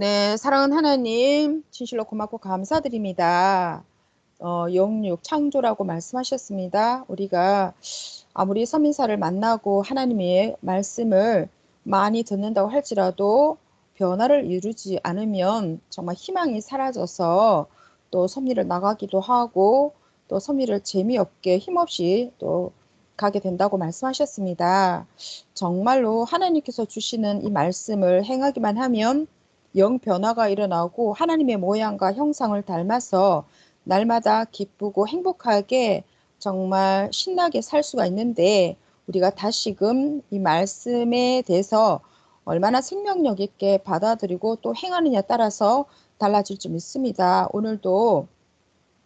네, 사랑하는 하나님, 진실로 고맙고 감사드립니다. 영육, 창조라고 말씀하셨습니다. 우리가 아무리 선민사를 만나고 하나님의 말씀을 많이 듣는다고 할지라도 변화를 이루지 않으면 정말 희망이 사라져서 또 섭리를 나가기도 하고 또 섭리를 재미없게 힘없이 또 가게 된다고 말씀하셨습니다. 정말로 하나님께서 주시는 이 말씀을 행하기만 하면 영 변화가 일어나고 하나님의 모양과 형상을 닮아서 날마다 기쁘고 행복하게 정말 신나게 살 수가 있는데 우리가 다시금 이 말씀에 대해서 얼마나 생명력 있게 받아들이고 또 행하느냐에 따라서 달라질 줄 믿습니다. 오늘도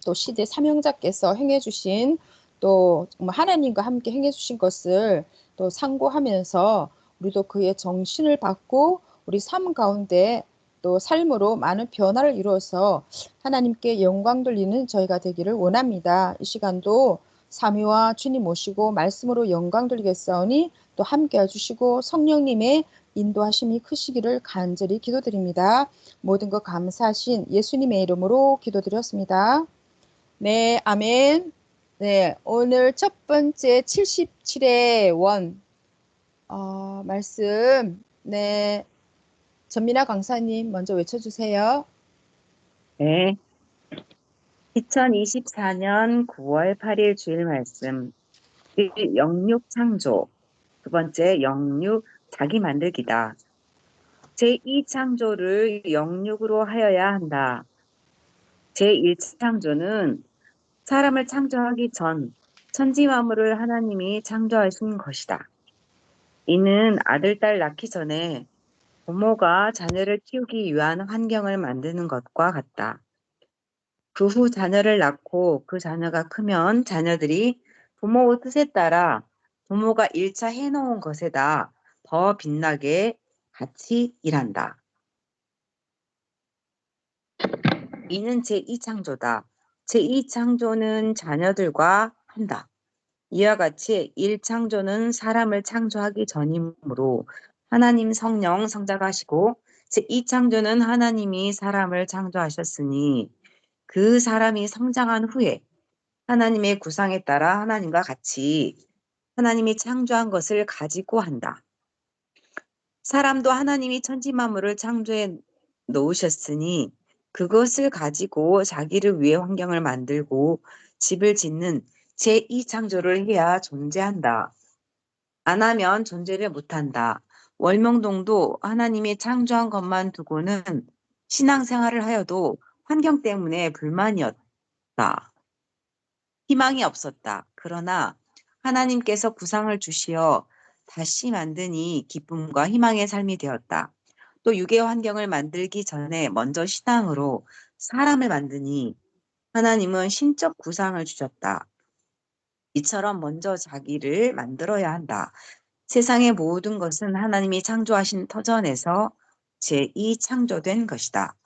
또 시대 사명자께서 행해 주신 또 정말 하나님과 함께 행해 주신 것을 또 상고하면서 우리도 그의 정신을 받고 우리 삶 가운데 또 삶으로 많은 변화를 이루어서 하나님께 영광 돌리는 저희가 되기를 원합니다. 이 시간도 삼위와 주님 모시고 말씀으로 영광 돌리겠사오니 또 함께 해주시고 성령님의 인도하심이 크시기를 간절히 기도드립니다. 모든 것 감사하신 예수님의 이름으로 기도드렸습니다. 네, 아멘. 네, 오늘 첫 번째 77회 말씀. 네, 전민아 강사님 먼저 외쳐주세요. 네. 2024년 9월 8일 주일 말씀. 1. 영육 창조. 두 번째, 영육 자기 만들기다. 제2 창조를 영육으로 하여야 한다. 제1 창조는 사람을 창조하기 전 천지 만물을 하나님이 창조하신 것이다. 이는 아들, 딸 낳기 전에 부모가 자녀를 키우기 위한 환경을 만드는 것과 같다. 그 후 자녀를 낳고 그 자녀가 크면 자녀들이 부모의 뜻에 따라 부모가 1차 해놓은 것에다 더 빛나게 같이 일한다. 이는 제2창조다. 제2창조는 자녀들과 한다. 이와 같이 1창조는 사람을 창조하기 전이므로 하나님 성령 성자가 하시고 제2창조는 하나님이 사람을 창조하셨으니 그 사람이 성장한 후에 하나님의 구상에 따라 하나님과 같이 하나님이 창조한 것을 가지고 한다. 사람도 하나님이 천지 만물을 창조해 놓으셨으니 그것을 가지고 자기를 위해 환경을 만들고 집을 짓는 제2창조를 해야 존재한다. 안 하면 존재를 못한다. 월명동도 하나님이 창조한 것만 두고는 신앙생활을 하여도 환경 때문에 불만이었다. 희망이 없었다. 그러나 하나님께서 구상을 주시어 다시 만드니 기쁨과 희망의 삶이 되었다. 또 육의 환경을 만들기 전에 먼저 신앙으로 사람을 만드니 하나님은 신적 구상을 주셨다. 이처럼 먼저 자기를 만들어야 한다. 세상의 모든 것은 하나님이 창조하신 터전에서 제2창조된 것이다.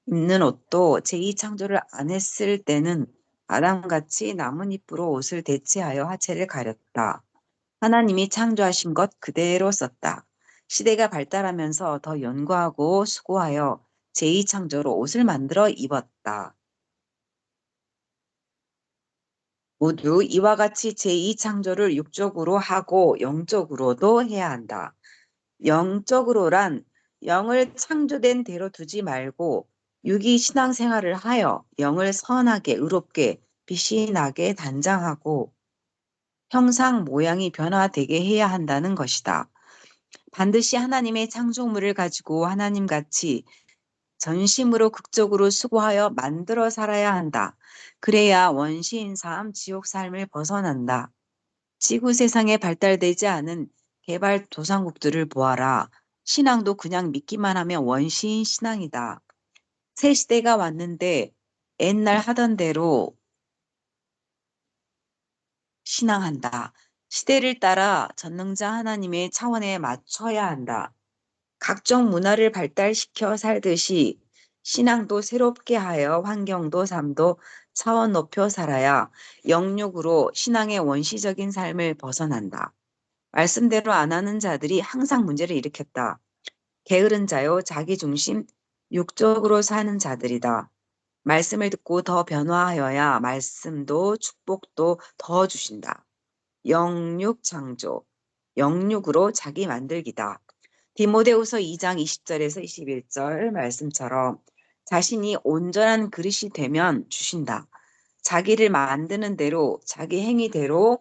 입는 옷도 제2창조를 안 했을 때는 아담같이 나뭇잎으로 옷을 대체하여 하체를 가렸다. 하나님이 창조하신 것 그대로 썼다. 시대가 발달하면서 더 연구하고 수고하여 제2창조로 옷을 만들어 입었다. 모두 이와 같이 제2창조를 육적으로 하고 영적으로도 해야 한다. 영적으로란 영을 창조된 대로 두지 말고 육이 신앙생활을 하여 영을 선하게 의롭게 빛이 나게 단장하고 형상 모양이 변화되게 해야 한다는 것이다. 반드시 하나님의 창조물을 가지고 하나님같이 전심으로 극적으로 수고하여 만들어 살아야 한다. 그래야 원시인 삶, 지옥 삶을 벗어난다. 지구 세상에 발달되지 않은 개발 도상국들을 보아라. 신앙도 그냥 믿기만 하면 원시인 신앙이다. 새 시대가 왔는데 옛날 하던 대로 신앙한다. 시대를 따라 전능자 하나님의 차원에 맞춰야 한다. 각종 문화를 발달시켜 살듯이 신앙도 새롭게 하여 환경도 삶도 차원 높여 살아야 영육으로 신앙의 원시적인 삶을 벗어난다. 말씀대로 안 하는 자들이 항상 문제를 일으켰다. 게으른 자요, 자기중심, 육적으로 사는 자들이다. 말씀을 듣고 더 변화하여야 말씀도 축복도 더 주신다. 영육 창조, 영육으로 자기 만들기다. 디모데후서 2장 20절에서 21절 말씀처럼 자신이 온전한 그릇이 되면 주신다. 자기를 만드는 대로 자기 행위대로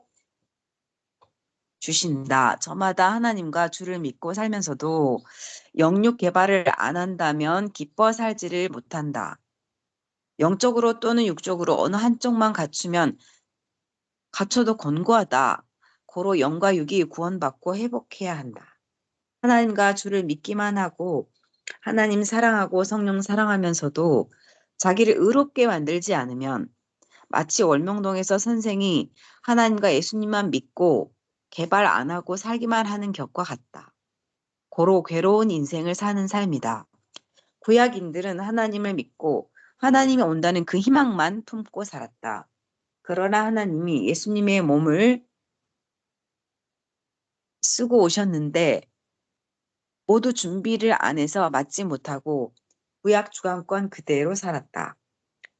주신다. 저마다 하나님과 주를 믿고 살면서도 영육 개발을 안 한다면 기뻐 살지를 못한다. 영적으로 또는 육적으로 어느 한쪽만 갖춰도 권고하다. 고로 영과 육이 구원받고 회복해야 한다. 하나님과 주를 믿기만 하고 하나님 사랑하고 성령 사랑하면서도 자기를 의롭게 만들지 않으면 마치 월명동에서 선생이 하나님과 예수님만 믿고 개발 안 하고 살기만 하는 격과 같다. 고로 괴로운 인생을 사는 삶이다. 구약인들은 하나님을 믿고 하나님이 온다는 그 희망만 품고 살았다. 그러나 하나님이 예수님의 몸을 쓰고 오셨는데 모두 준비를 안 해서 맞지 못하고 구약 주관권 그대로 살았다.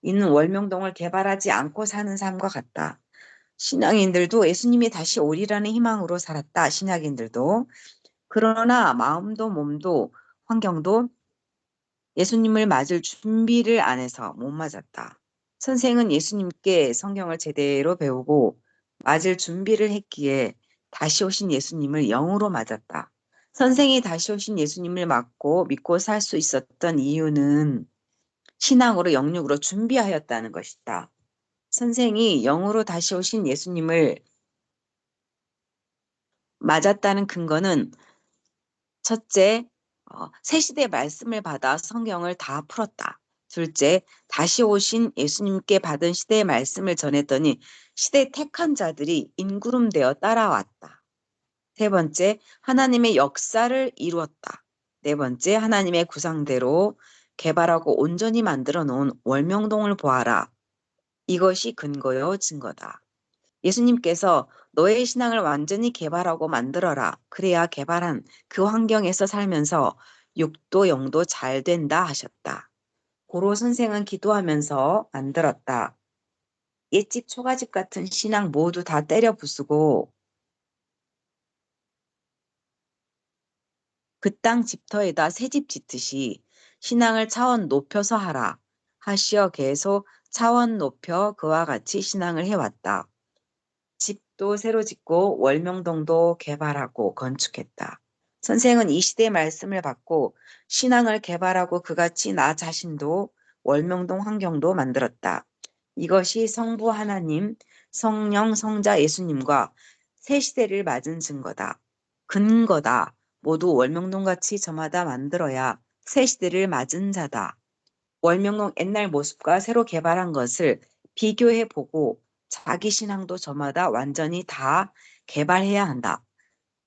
이는 월명동을 개발하지 않고 사는 삶과 같다. 신앙인들도 예수님이 다시 오리라는 희망으로 살았다. 신약인들도. 그러나 마음도 몸도 환경도 예수님을 맞을 준비를 안 해서 못 맞았다. 선생은 예수님께 성경을 제대로 배우고 맞을 준비를 했기에 다시 오신 예수님을 영으로 맞았다. 선생이 다시 오신 예수님을 믿고 살 수 있었던 이유는 신앙으로 영육으로 준비하였다는 것이다. 선생이 영으로 다시 오신 예수님을 맞았다는 근거는 첫째, 새 시대의 말씀을 받아 성경을 다 풀었다. 둘째, 다시 오신 예수님께 받은 시대의 말씀을 전했더니 시대 택한 자들이 인구름되어 따라왔다. 세 번째, 하나님의 역사를 이루었다. 네 번째, 하나님의 구상대로 개발하고 온전히 만들어 놓은 월명동을 보아라. 이것이 근거요 증거다. 예수님께서 너의 신앙을 완전히 개발하고 만들어라. 그래야 개발한 그 환경에서 살면서 육도 영도 잘 된다 하셨다. 고로 선생은 기도하면서 만들었다. 옛집 초가집 같은 신앙 모두 다 때려 부수고 그 땅 집터에다 새집 짓듯이 신앙을 차원 높여서 하라. 하시어 계속 차원 높여 그와 같이 신앙을 해왔다. 집도 새로 짓고 월명동도 개발하고 건축했다. 선생은 이 시대의 말씀을 받고 신앙을 개발하고 그같이 나 자신도 월명동 환경도 만들었다. 이것이 성부 하나님, 성령, 성자 예수님과 새 시대를 맞은 증거다. 근거다. 모두 월명동같이 저마다 만들어야 새 시대를 맞은 자다. 월명동 옛날 모습과 새로 개발한 것을 비교해 보고 자기 신앙도 저마다 완전히 다 개발해야 한다.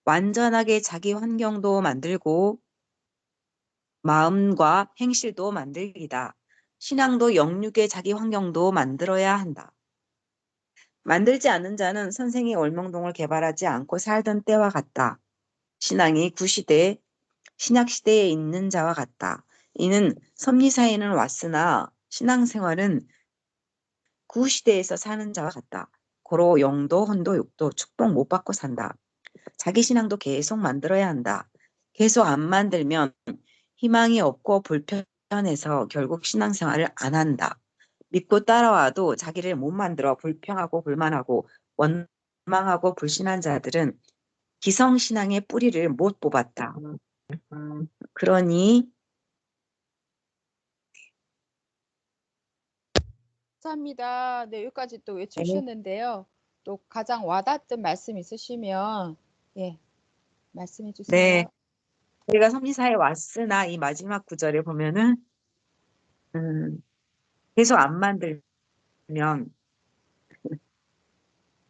완전하게 자기 환경도 만들고 마음과 행실도 만들기다. 신앙도 영육의 자기 환경도 만들어야 한다. 만들지 않은 자는 선생이 월명동을 개발하지 않고 살던 때와 같다. 신앙이 구시대, 신약시대에 있는 자와 같다. 이는 섭리사에는 왔으나 신앙생활은 구시대에서 사는 자와 같다. 고로 영도, 혼도, 육도 축복 못 받고 산다. 자기 신앙도 계속 만들어야 한다. 계속 안 만들면 희망이 없고 불편해서 결국 신앙생활을 안 한다. 믿고 따라와도 자기를 못 만들어 불평하고 불만하고 원망하고 불신한 자들은 기성신앙의 뿌리를 못 뽑았다. 그러니 감사합니다. 네, 여기까지 또 네, 외쳐주셨는데요. 또 가장 와닿았던 말씀 있으시면, 예, 말씀해 네. 주세요. 우리가 섭리사에 왔으나 이 마지막 구절에 보면은 음, 계속 안 만들면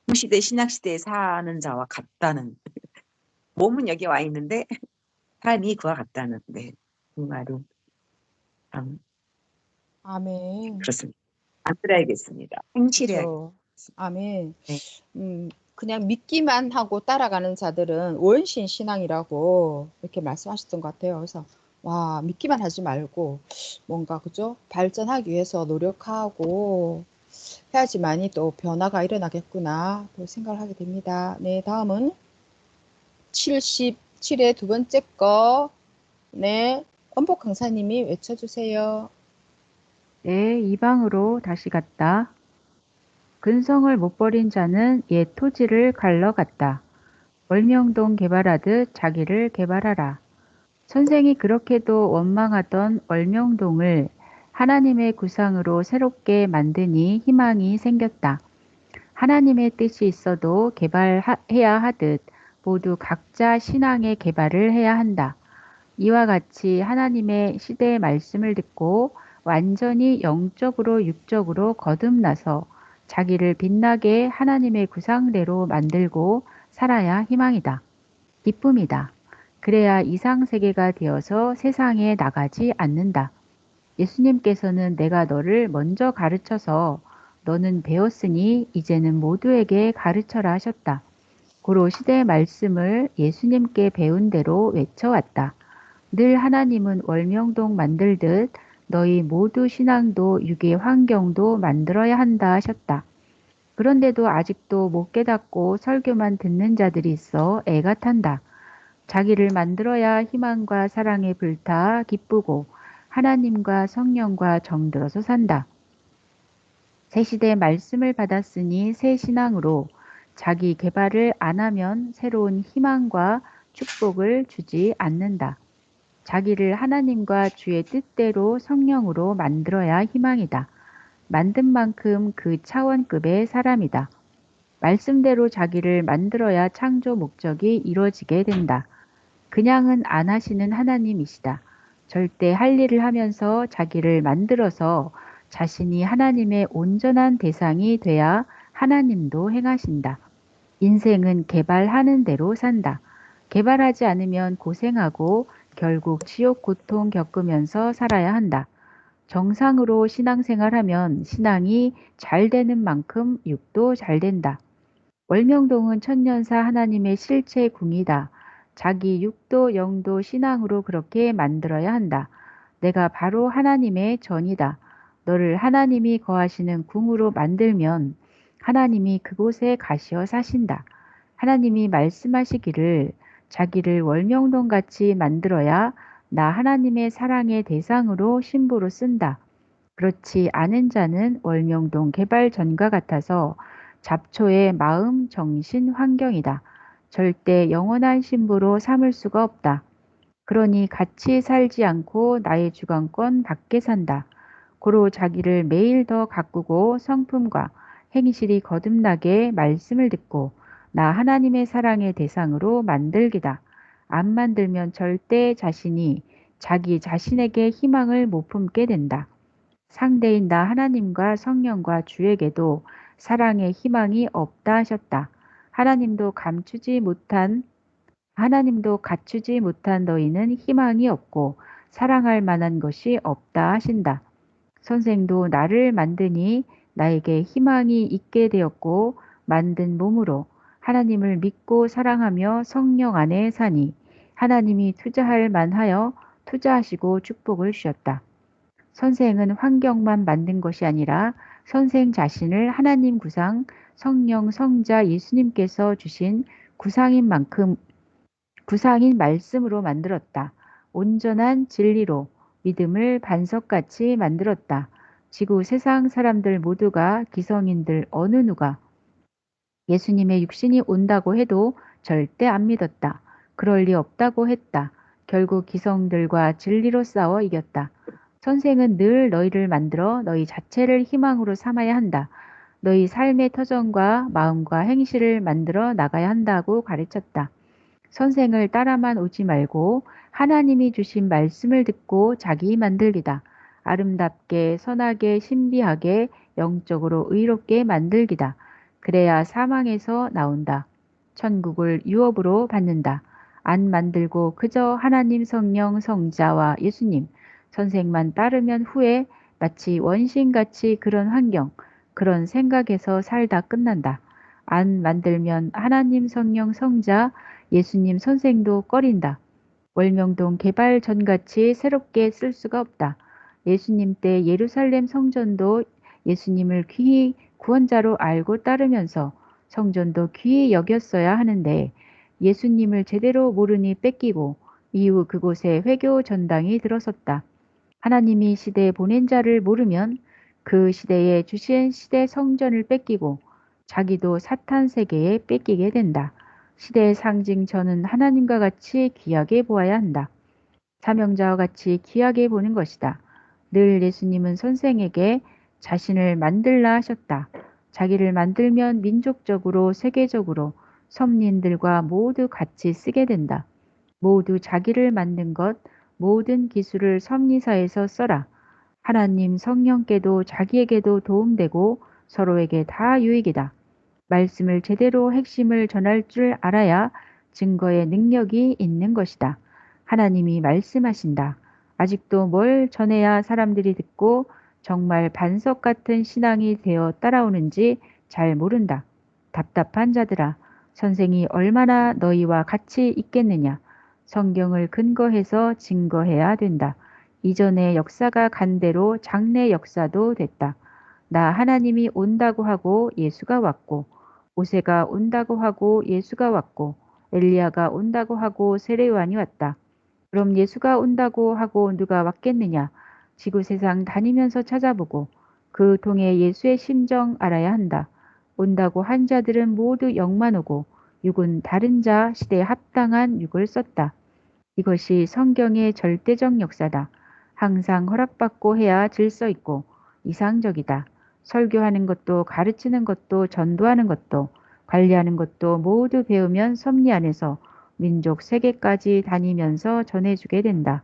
구시대 신약시대에 사는 자와 같다는 몸은 여기 와 있는데 삶이 그와 같다는 그 말이 참 아멘. 그렇습니다. 안 들어야겠습니다. 행실해야겠습니다. 그쵸. 아멘. 네. 그냥 믿기만 하고 따라가는 자들은 원신 신앙이라고 이렇게 말씀하셨던 것 같아요. 그래서 와, 믿기만 하지 말고 뭔가 그죠? 발전하기 위해서 노력하고 해야지만이 또 변화가 일어나겠구나 또 생각을 하게 됩니다. 네, 다음은 77의 두 번째 거. 네, 엄복 강사님이 외쳐주세요. 네, 이방으로 다시 갔다. 근성을 못 버린 자는 옛 토지를 갈러 갔다. 월명동 개발하듯 자기를 개발하라. 선생이 그렇게도 원망하던 월명동을 하나님의 구상으로 새롭게 만드니 희망이 생겼다. 하나님의 뜻이 있어도 개발해야 하듯 모두 각자 신앙의 개발을 해야 한다. 이와 같이 하나님의 시대의 말씀을 듣고 완전히 영적으로 육적으로 거듭나서 자기를 빛나게 하나님의 구상대로 만들고 살아야 희망이다. 기쁨이다. 그래야 이상세계가 되어서 세상에 나가지 않는다. 예수님께서는 내가 너를 먼저 가르쳐서 너는 배웠으니 이제는 모두에게 가르쳐라 하셨다. 고로 시대의 말씀을 예수님께 배운 대로 외쳐왔다. 늘 하나님은 월명동 만들듯 너희 모두 신앙도 육의 환경도 만들어야 한다 하셨다. 그런데도 아직도 못 깨닫고 설교만 듣는 자들이 있어 애가 탄다. 자기를 만들어야 희망과 사랑에 불타 기쁘고 하나님과 성령과 정들어서 산다. 새 시대의 말씀을 받았으니 새 신앙으로 자기 개발을 안 하면 새로운 희망과 축복을 주지 않는다. 자기를 하나님과 주의 뜻대로 성령으로 만들어야 희망이다. 만든 만큼 그 차원급의 사람이다. 말씀대로 자기를 만들어야 창조 목적이 이루어지게 된다. 그냥은 안 하시는 하나님이시다. 절대 할 일을 하면서 자기를 만들어서 자신이 하나님의 온전한 대상이 돼야 하나님도 행하신다. 인생은 개발하는 대로 산다. 개발하지 않으면 고생하고 결국 지옥 고통 겪으면서 살아야 한다. 정상으로 신앙생활하면 신앙이 잘 되는 만큼 육도 잘 된다. 월명동은 천년사 하나님의 실체 궁이다. 자기 육도 영도 신앙으로 그렇게 만들어야 한다. 내가 바로 하나님의 전이다. 너를 하나님이 거하시는 궁으로 만들면 하나님이 그곳에 가시어 사신다. 하나님이 말씀하시기를 자기를 월명동 같이 만들어야 나 하나님의 사랑의 대상으로 신부로 쓴다. 그렇지 않은 자는 월명동 개발 전과 같아서 잡초의 마음, 정신, 환경이다. 절대 영원한 신부로 삼을 수가 없다. 그러니 같이 살지 않고 나의 주관권 밖에 산다. 고로 자기를 매일 더 가꾸고 성품과 행실이 거듭나게 말씀을 듣고 나 하나님의 사랑의 대상으로 만들기다. 안 만들면 절대 자신이 자기 자신에게 희망을 못 품게 된다. 상대인 나 하나님과 성령과 주에게도 사랑의 희망이 없다 하셨다. 하나님도 갖추지 못한 너희는 희망이 없고 사랑할 만한 것이 없다 하신다. 선생도 나를 만드니 나에게 희망이 있게 되었고 만든 몸으로 하나님을 믿고 사랑하며 성령 안에 사니 하나님이 투자할 만하여 투자하시고 축복을 주셨다. 선생은 환경만 만든 것이 아니라 선생 자신을 하나님 구상, 성령, 성자 예수님께서 주신 구상인 만큼 구상인 말씀으로 만들었다. 온전한 진리로 믿음을 반석같이 만들었다. 지구 세상 사람들 모두가 기성인들 어느 누가 예수님의 육신이 온다고 해도 절대 안 믿었다. 그럴 리 없다고 했다. 결국 기성들과 진리로 싸워 이겼다. 선생은 늘 너희를 만들어 너희 자체를 희망으로 삼아야 한다. 너희 삶의 터전과 마음과 행실을 만들어 나가야 한다고 가르쳤다. 선생을 따라만 오지 말고 하나님이 주신 말씀을 듣고 자기 만들기다. 아름답게, 선하게, 신비하게, 영적으로 의롭게 만들기다. 그래야 사망에서 나온다. 천국을 유업으로 받는다. 안 만들고 그저 하나님 성령 성자와 예수님 선생만 따르면 후에 마치 원신같이 그런 환경, 그런 생각에서 살다 끝난다. 안 만들면 하나님 성령 성자 예수님 선생도 꺼린다. 월명동 개발 전같이 새롭게 쓸 수가 없다. 예수님 때 예루살렘 성전도 예수님을 귀히 구원자로 알고 따르면서 성전도 귀히 여겼어야 하는데 예수님을 제대로 모르니 뺏기고 이후 그곳에 회교 전당이 들어섰다. 하나님이 시대에 보낸 자를 모르면 그 시대에 주신 시대 성전을 뺏기고 자기도 사탄 세계에 뺏기게 된다. 시대의 상징 저는 하나님과 같이 귀하게 보아야 한다. 사명자와 같이 귀하게 보는 것이다. 늘 예수님은 선생에게 자신을 만들라 하셨다. 자기를 만들면 민족적으로 세계적으로 선민들과 모두 같이 쓰게 된다. 모두 자기를 만든 것, 모든 기술을 섭리사에서 써라. 하나님 성령께도 자기에게도 도움되고 서로에게 다 유익이다. 말씀을 제대로 핵심을 전할 줄 알아야 증거의 능력이 있는 것이다. 하나님이 말씀하신다. 아직도 뭘 전해야 사람들이 듣고 정말 반석 같은 신앙이 되어 따라오는지 잘 모른다. 답답한 자들아, 선생이 얼마나 너희와 같이 있겠느냐. 성경을 근거해서 증거해야 된다. 이전의 역사가 간 대로 장래 역사도 됐다. 나 하나님이 온다고 하고 예수가 왔고 모세가 온다고 하고 예수가 왔고 엘리야가 온다고 하고 세례요한이 왔다. 그럼 예수가 온다고 하고 누가 왔겠느냐? 지구 세상 다니면서 찾아보고 그 통해 예수의 심정 알아야 한다. 온다고 한 자들은 모두 영만 오고 육은 다른 자 시대에 합당한 육을 썼다. 이것이 성경의 절대적 역사다. 항상 허락받고 해야 질서 있고 이상적이다. 설교하는 것도 가르치는 것도 전도하는 것도 관리하는 것도 모두 배우면 섭리 안에서 민족 세계까지 다니면서 전해주게 된다.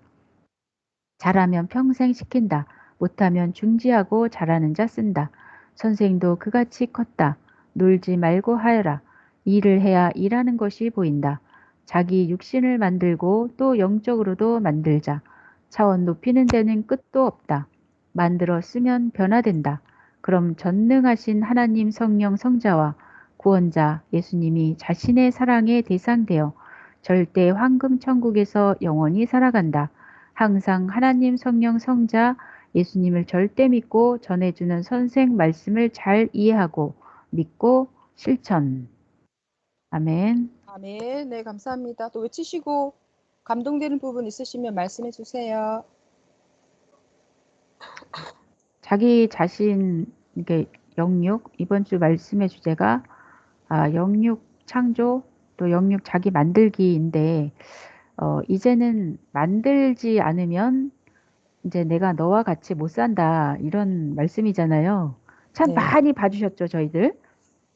잘하면 평생 시킨다. 못하면 중지하고 잘하는 자 쓴다. 선생도 그같이 컸다. 놀지 말고 하여라. 일을 해야 일하는 것이 보인다. 자기 육신을 만들고 또 영적으로도 만들자. 차원 높이는 데는 끝도 없다. 만들어 쓰면 변화된다. 그럼 전능하신 하나님 성령 성자와 구원자 예수님이 자신의 사랑의 대상되어 절대 황금 천국에서 영원히 살아간다. 항상 하나님 성령 성자 예수님을 절대 믿고 전해주는 선생 말씀을 잘 이해하고 믿고 실천. 아멘. 아멘. 네, 감사합니다. 또 외치시고 감동되는 부분 있으시면 말씀해 주세요. 자기 자신 이게 영육 이번 주 말씀의 주제가 영육 창조 또 영육 자기 만들기인데 이제는 만들지 않으면 이제 내가 너와 같이 못 산다 이런 말씀이잖아요. 참 네. 많이 봐주셨죠 저희들.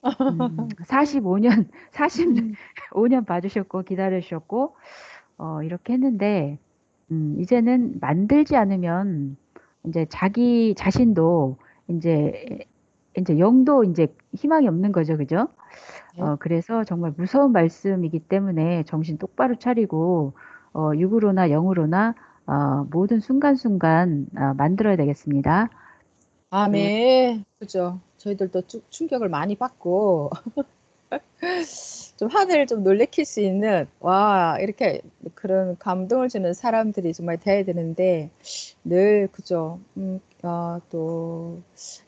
45년 45년 봐주셨고 기다려주셨고 이렇게 했는데 이제는 만들지 않으면 이제 자기 자신도 이제 영도 이제 희망이 없는 거죠, 그죠? 네. 그래서 정말 무서운 말씀이기 때문에 정신 똑바로 차리고 육으로나 영으로나 모든 순간순간 만들어야 되겠습니다. 아멘. 그죠. 저희들도 충격을 많이 받고 좀 하늘을 좀 놀래킬 수 있는 와 이렇게 그런 감동을 주는 사람들이 정말 돼야 되는데 늘 그죠. 또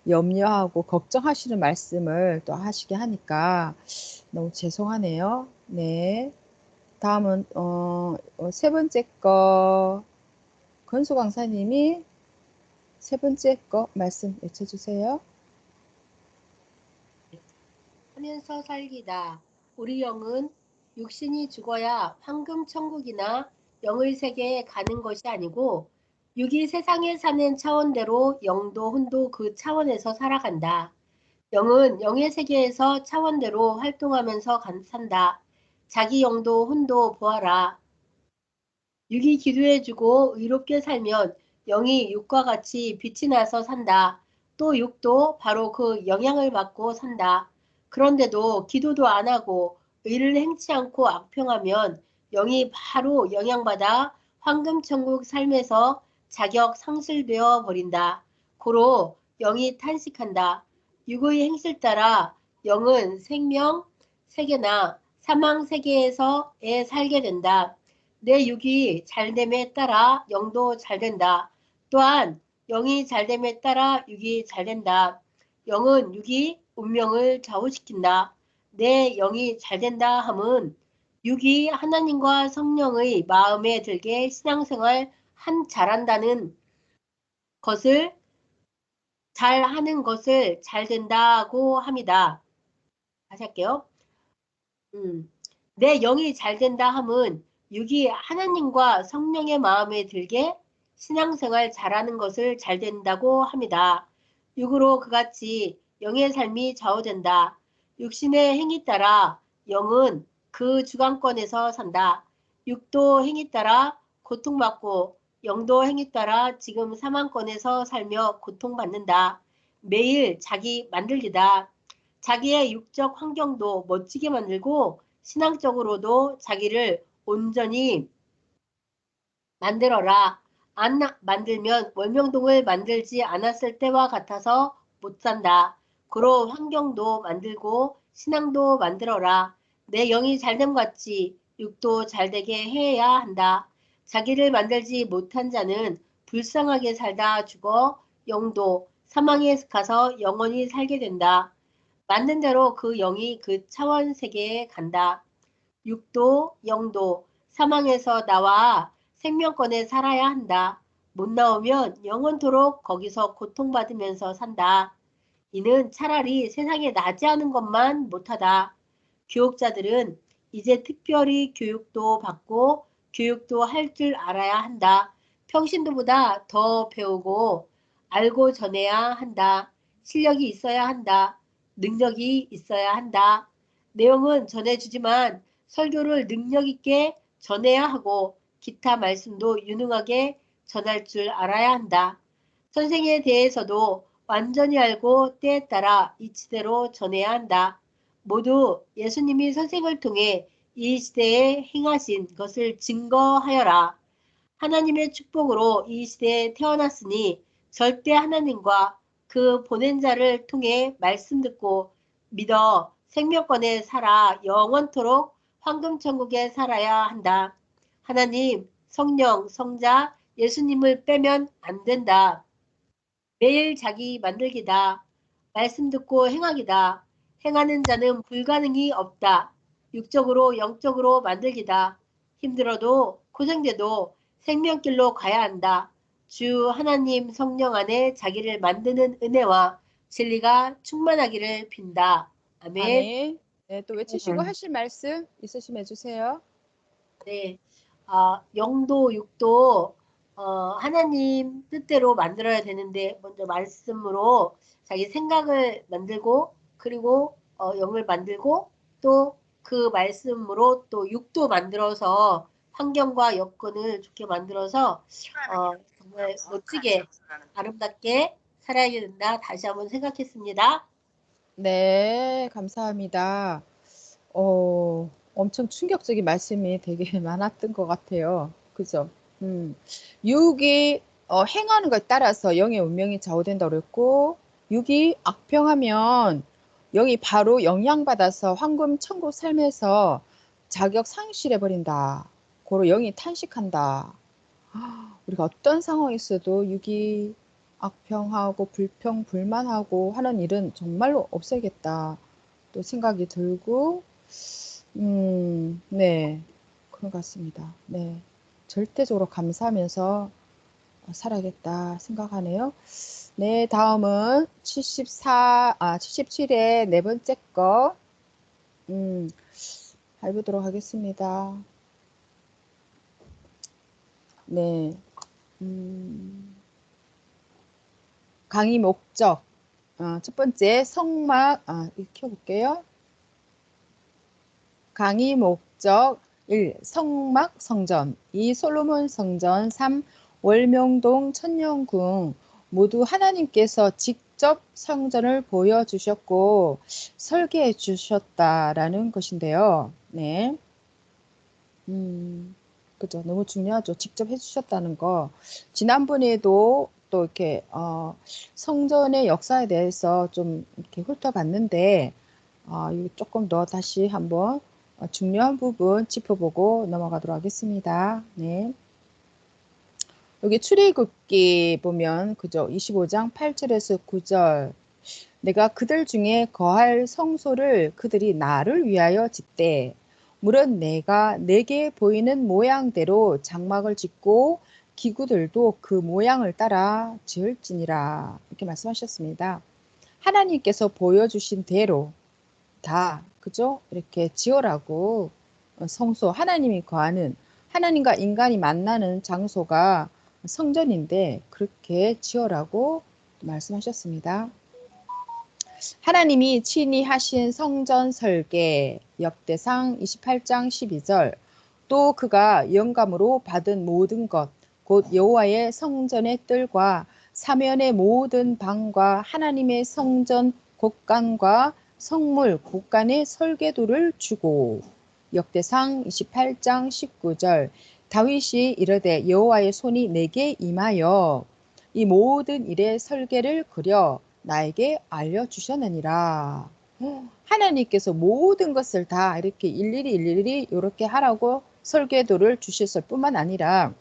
염려하고 걱정하시는 말씀을 또 하시게 하니까 너무 죄송하네요. 네. 다음은 세 번째 거 건수 강사님이 세 번째 거 말씀 외쳐주세요. 하면서 살기다. 우리 영은 육신이 죽어야 황금 천국이나 영의 세계에 가는 것이 아니고 육이 세상에 사는 차원대로 영도 혼도 그 차원에서 살아간다. 영은 영의 세계에서 차원대로 활동하면서 산다. 자기 영도 혼도 보아라. 육이 기도해주고 의롭게 살면 영이 육과 같이 빛이 나서 산다. 또 육도 바로 그 영향을 받고 산다. 그런데도 기도도 안 하고 의를 행치 않고 악평하면 영이 바로 영향받아 황금천국 삶에서 자격 상실되어 버린다. 고로 영이 탄식한다. 육의 행실 따라 영은 생명 세계나 사망 세계에서 살게 된다. 내 육이 잘됨에 따라 영도 잘된다. 또한 영이 잘됨에 따라 육이 잘된다. 영은 육이 운명을 좌우시킨다. 내 영이 잘된다 함은 육이 하나님과 성령의 마음에 들게 신앙생활 잘한다는 것을 잘하는 것을 잘된다고 합니다. 다시 할게요. 내 영이 잘된다 함은 육이 하나님과 성령의 마음에 들게 신앙생활 잘하는 것을 잘된다고 합니다. 육으로 그같이 영의 삶이 좌우된다. 육신의 행위 따라 영은 그 주관권에서 산다. 육도 행위 따라 고통받고 영도 행위 따라 지금 사망권에서 살며 고통받는다. 매일 자기 만들기다. 자기의 육적 환경도 멋지게 만들고 신앙적으로도 자기를 온전히 만들어라. 안 만들면 월명동을 만들지 않았을 때와 같아서 못 산다. 그로 환경도 만들고 신앙도 만들어라. 내 영이 잘됨 같이 육도 잘되게 해야 한다. 자기를 만들지 못한 자는 불쌍하게 살다 죽어 영도 사망에 가서 영원히 살게 된다. 만든 대로 그 영이 그 차원 세계에 간다. 육도, 영도, 사망에서 나와 생명권에 살아야 한다. 못 나오면 영원토록 거기서 고통받으면서 산다. 이는 차라리 세상에 나지 않은 것만 못하다. 교육자들은 이제 특별히 교육도 받고 교육도 할 줄 알아야 한다. 평신도보다 더 배우고 알고 전해야 한다. 실력이 있어야 한다. 능력이 있어야 한다. 내용은 전해주지만 설교를 능력 있게 전해야 하고 기타 말씀도 유능하게 전할 줄 알아야 한다. 선생에 대해서도 완전히 알고 때에 따라 이치대로 전해야 한다. 모두 예수님이 선생을 통해 이 시대에 행하신 것을 증거하여라. 하나님의 축복으로 이 시대에 태어났으니 절대 하나님과 그 보낸 자를 통해 말씀 듣고 믿어 생명권에 살아 영원토록 황금천국에 살아야 한다. 하나님, 성령, 성자, 예수님을 빼면 안 된다. 매일 자기 만들기다. 말씀 듣고 행하기다. 행하는 자는 불가능이 없다. 육적으로 영적으로 만들기다. 힘들어도 고생돼도 생명길로 가야 한다. 주 하나님 성령 안에 자기를 만드는 은혜와 진리가 충만하기를 빈다. 아멘. 아멘. 네, 또 외치시고 하실 말씀 있으시면 해주세요. 네. 영도, 육도, 하나님 뜻대로 만들어야 되는데, 먼저 말씀으로 자기 생각을 만들고, 그리고, 영을 만들고, 또 그 말씀으로 또 육도 만들어서 환경과 여건을 좋게 만들어서, 정말 멋지게, 아름답게 살아야 된다. 다시 한번 생각했습니다. 네, 감사합니다. 엄청 충격적인 말씀이 되게 많았던 것 같아요. 그죠? 육이 행하는 것에 따라서 영의 운명이 좌우된다고 그랬고, 육이 악평하면 영이 바로 영향받아서 황금 천국 삶에서 자격 상실해 버린다. 고로 영이 탄식한다. 우리가 어떤 상황에 있어도 육이 악평하고 불평, 불만하고 하는 일은 정말로 없어야겠다. 또 생각이 들고, 네, 그런 것 같습니다. 네, 절대적으로 감사하면서 살아야겠다 생각하네요. 네, 다음은 77의 네 번째 거, 해보도록 하겠습니다. 네, 강의 목적. 첫 번째, 성막, 익혀볼게요. 강의 목적 1. 성막 성전 2. 솔로몬 성전 3. 월명동 천년궁 모두 하나님께서 직접 성전을 보여주셨고 설계해 주셨다라는 것인데요. 네. 그죠. 너무 중요하죠. 직접 해주셨다는 거. 지난번에도 또 이렇게 성전의 역사에 대해서 좀 이렇게 훑어봤는데 이거 조금 더 다시 한번 중요한 부분 짚어보고 넘어가도록 하겠습니다. 네. 여기 출애굽기 보면 그죠? 25장 8절에서 9절. 내가 그들 중에 거할 성소를 그들이 나를 위하여 짓되 물은 내가 내게 보이는 모양대로 장막을 짓고 기구들도 그 모양을 따라 지을지니라. 이렇게 말씀하셨습니다. 하나님께서 보여주신 대로 다 그죠? 이렇게 지어라고 성소 하나님이 거하는 하나님과 인간이 만나는 장소가 성전인데 그렇게 지어라고 말씀하셨습니다. 하나님이 친히 하신 성전 설계 역대상 28장 12절 또 그가 영감으로 받은 모든 것 곧 여호와의 성전의 뜰과 사면의 모든 방과 하나님의 성전 곳간과 성물 곳간의 설계도를 주고 역대상 28장 19절 다윗이 이르되 여호와의 손이 내게 임하여 이 모든 일의 설계를 그려 나에게 알려주셨느니라. 하나님께서 모든 것을 다 이렇게 일일이 이렇게 하라고 설계도를 주셨을 뿐만 아니라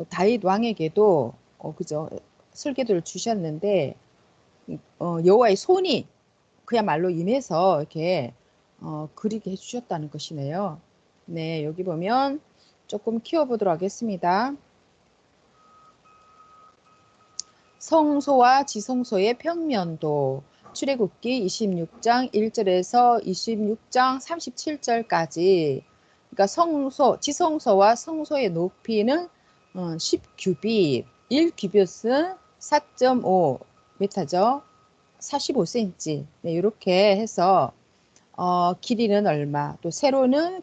다윗 왕에게도 그죠 설계도를 주셨는데 여호와의 손이 그야말로 임해서 이렇게 그리게 해주셨다는 것이네요. 네, 여기 보면 조금 키워보도록 하겠습니다. 성소와 지성소의 평면도 출애굽기 26장 1절에서 26장 37절까지 그러니까 성소, 지성소와 성소의 높이는 10규빗, 1규빗은 4.5m죠. 45cm. 네, 이렇게 해서 길이는 얼마, 또 세로는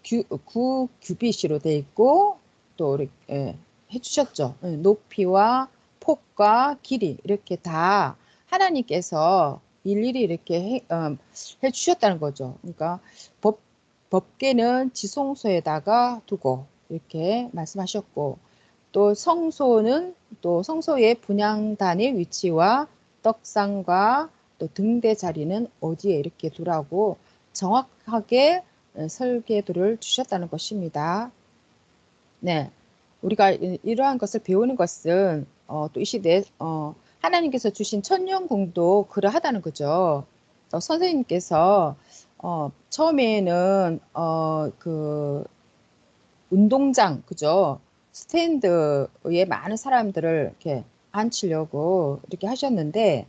9규빗으로 되어 있고 또 이렇게 해주셨죠. 높이와 폭과 길이 이렇게 다 하나님께서 일일이 이렇게 해주셨다는 거죠. 그러니까 법궤는 지성소에다가 두고 이렇게 말씀하셨고 또 성소는 또 성소의 분향단의 위치와 떡상과 또 등대 자리는 어디에 이렇게 두라고 정확하게 설계도를 주셨다는 것입니다. 네, 우리가 이러한 것을 배우는 것은 또 이 시대에 하나님께서 주신 천년공도 그러하다는 거죠. 선생님께서 처음에는 그 운동장 그죠? 스탠드에 많은 사람들을 이렇게 앉히려고 이렇게 하셨는데,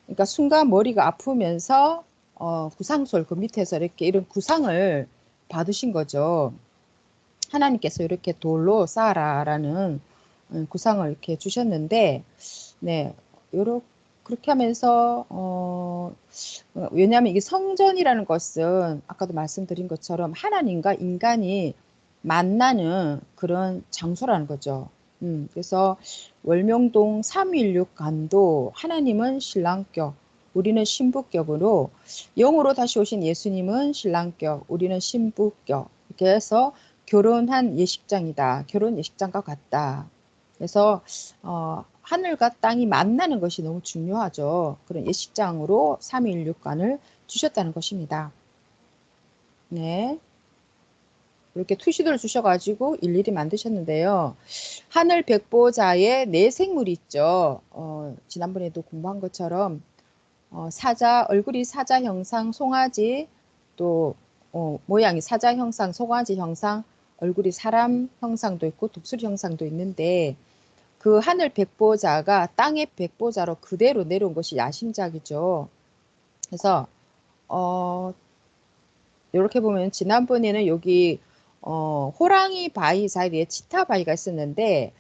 그러니까 순간 머리가 아프면서 구상솔 그 밑에서 이렇게 이런 구상을 받으신 거죠. 하나님께서 이렇게 돌로 쌓아라라는 구상을 이렇게 주셨는데, 네, 그렇게 하면서 왜냐하면 이게 성전이라는 것은 아까도 말씀드린 것처럼 하나님과 인간이 만나는 그런 장소라는 거죠. 그래서 월명동 316 간도 하나님은 신랑격, 우리는 신부격으로 영으로 다시 오신 예수님은 신랑격, 우리는 신부격 이렇게 해서 결혼한 예식장이다. 결혼 예식장과 같다. 그래서 하늘과 땅이 만나는 것이 너무 중요하죠. 그런 예식장으로 316관을 주셨다는 것입니다. 네. 이렇게 투시도를 주셔가지고 일일이 만드셨는데요. 하늘 백보자의 네 생물이 있죠. 지난번에도 공부한 것처럼 사자, 얼굴이 사자 형상, 송아지, 또 모양이 사자 형상, 송아지 형상, 얼굴이 사람 형상도 있고 독수리 형상도 있는데 그 하늘 백보자가 땅의 백보자로 그대로 내려온 것이 야심작이죠. 그래서 이렇게 보면 지난번에는 여기 호랑이 바위 자리에 치타 바위가 있었는데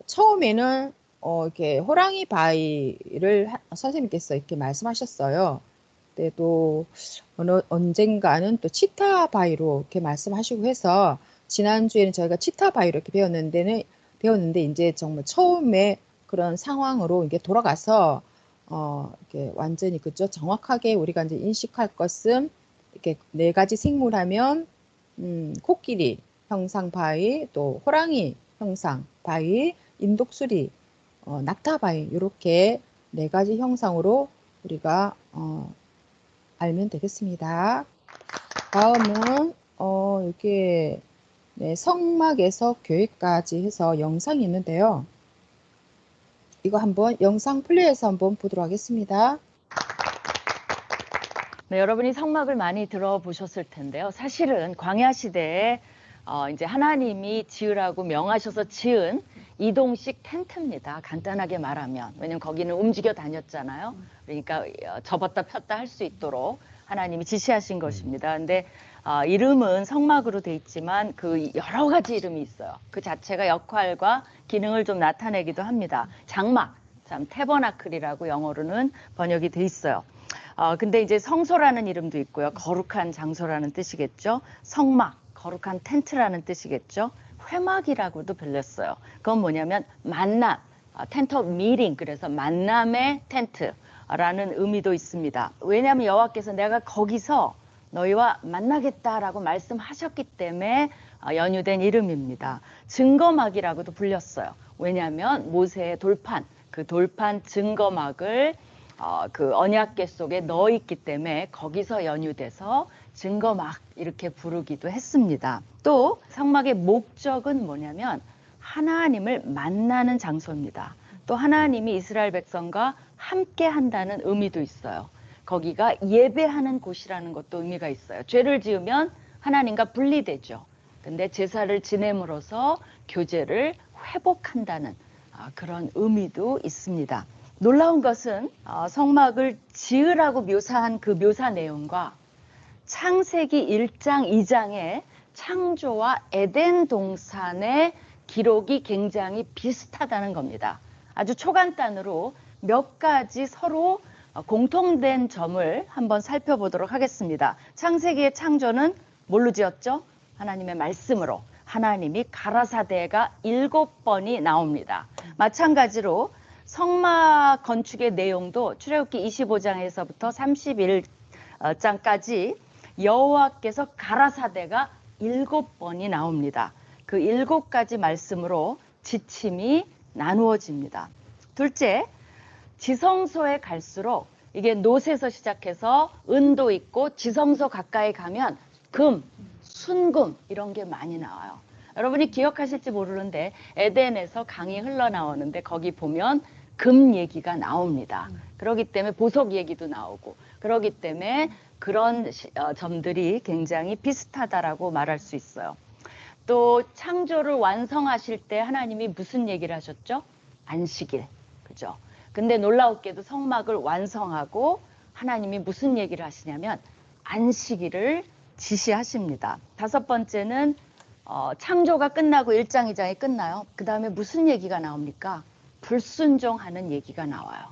처음에는 이렇게 호랑이 바위를 선생님께서 이렇게 말씀하셨어요. 근데 또 언젠가는 또 치타 바위로 이렇게 말씀하시고 해서 지난주에는 저희가 치타 바위로 이렇게 배웠는데 이제 정말 처음에 그런 상황으로 이게 돌아가서 이렇게 완전히 그죠 정확하게 우리가 이제 인식할 것은 이렇게 네 가지 생물하면 코끼리 형상 바위, 또 호랑이 형상 바위, 인독수리, 낙타 바위 이렇게 네 가지 형상으로 우리가 알면 되겠습니다. 다음은 이렇게 네, 성막에서 교회까지 해서 영상이 있는데요. 이거 한번 영상 플레이해서 한번 보도록 하겠습니다. 네, 여러분이 성막을 많이 들어보셨을 텐데요. 사실은 광야 시대에 이제 하나님이 지으라고 명하셔서 지은 이동식 텐트입니다. 간단하게 말하면. 왜냐면 거기는 움직여 다녔잖아요. 그러니까 접었다 폈다 할 수 있도록 하나님이 지시하신 것입니다. 근데 이름은 성막으로 돼 있지만 그 여러 가지 이름이 있어요. 그 자체가 역할과 기능을 좀 나타내기도 합니다. 장막, 참 태버나클이라고 영어로는 번역이 돼 있어요. 근데 이제 성소라는 이름도 있고요. 거룩한 장소라는 뜻이겠죠. 성막, 거룩한 텐트라는 뜻이겠죠. 회막이라고도 불렸어요. 그건 뭐냐면 만남, 텐트 오브 미팅, 그래서 만남의 텐트라는 의미도 있습니다. 왜냐하면 여호와께서 내가 거기서 너희와 만나겠다라고 말씀하셨기 때문에 연유된 이름입니다. 증거막이라고도 불렸어요. 왜냐하면 모세의 돌판, 그 돌판 증거막을 그 언약궤 속에 넣어 있기 때문에 거기서 연유돼서 증거막 이렇게 부르기도 했습니다. 또 성막의 목적은 뭐냐면 하나님을 만나는 장소입니다. 또 하나님이 이스라엘 백성과 함께 한다는 의미도 있어요. 거기가 예배하는 곳이라는 것도 의미가 있어요. 죄를 지으면 하나님과 분리되죠. 근데 제사를 지냄으로써 교제를 회복한다는 그런 의미도 있습니다. 놀라운 것은 성막을 지으라고 묘사한 그 묘사 내용과 창세기 1장, 2장의 창조와 에덴 동산의 기록이 굉장히 비슷하다는 겁니다. 아주 초간단으로 몇 가지 서로 공통된 점을 한번 살펴보도록 하겠습니다. 창세기의 창조는 뭘로 지었죠? 하나님의 말씀으로. 하나님이 가라사대가 7번이 나옵니다. 마찬가지로 성막 건축의 내용도 출애굽기 25장에서부터 31장까지 여호와께서 가라사대가 7번이 나옵니다. 그 7가지 말씀으로 지침이 나누어집니다. 둘째, 지성소에 갈수록 이게 놋에서 시작해서 은도 있고 지성소 가까이 가면 금, 순금 이런 게 많이 나와요. 여러분이 기억하실지 모르는데 에덴에서 강이 흘러나오는데 거기 보면 금 얘기가 나옵니다. 그렇기 때문에 보석 얘기도 나오고 그렇기 때문에 그런 점들이 굉장히 비슷하다라고 말할 수 있어요. 또 창조를 완성하실 때 하나님이 무슨 얘기를 하셨죠? 안식일. 그죠? 근데 놀라웠게도 성막을 완성하고 하나님이 무슨 얘기를 하시냐면 안식일을 지시하십니다. 다섯 번째는 창조가 끝나고 1장, 2장이 끝나요. 그 다음에 무슨 얘기가 나옵니까? 불순종하는 얘기가 나와요.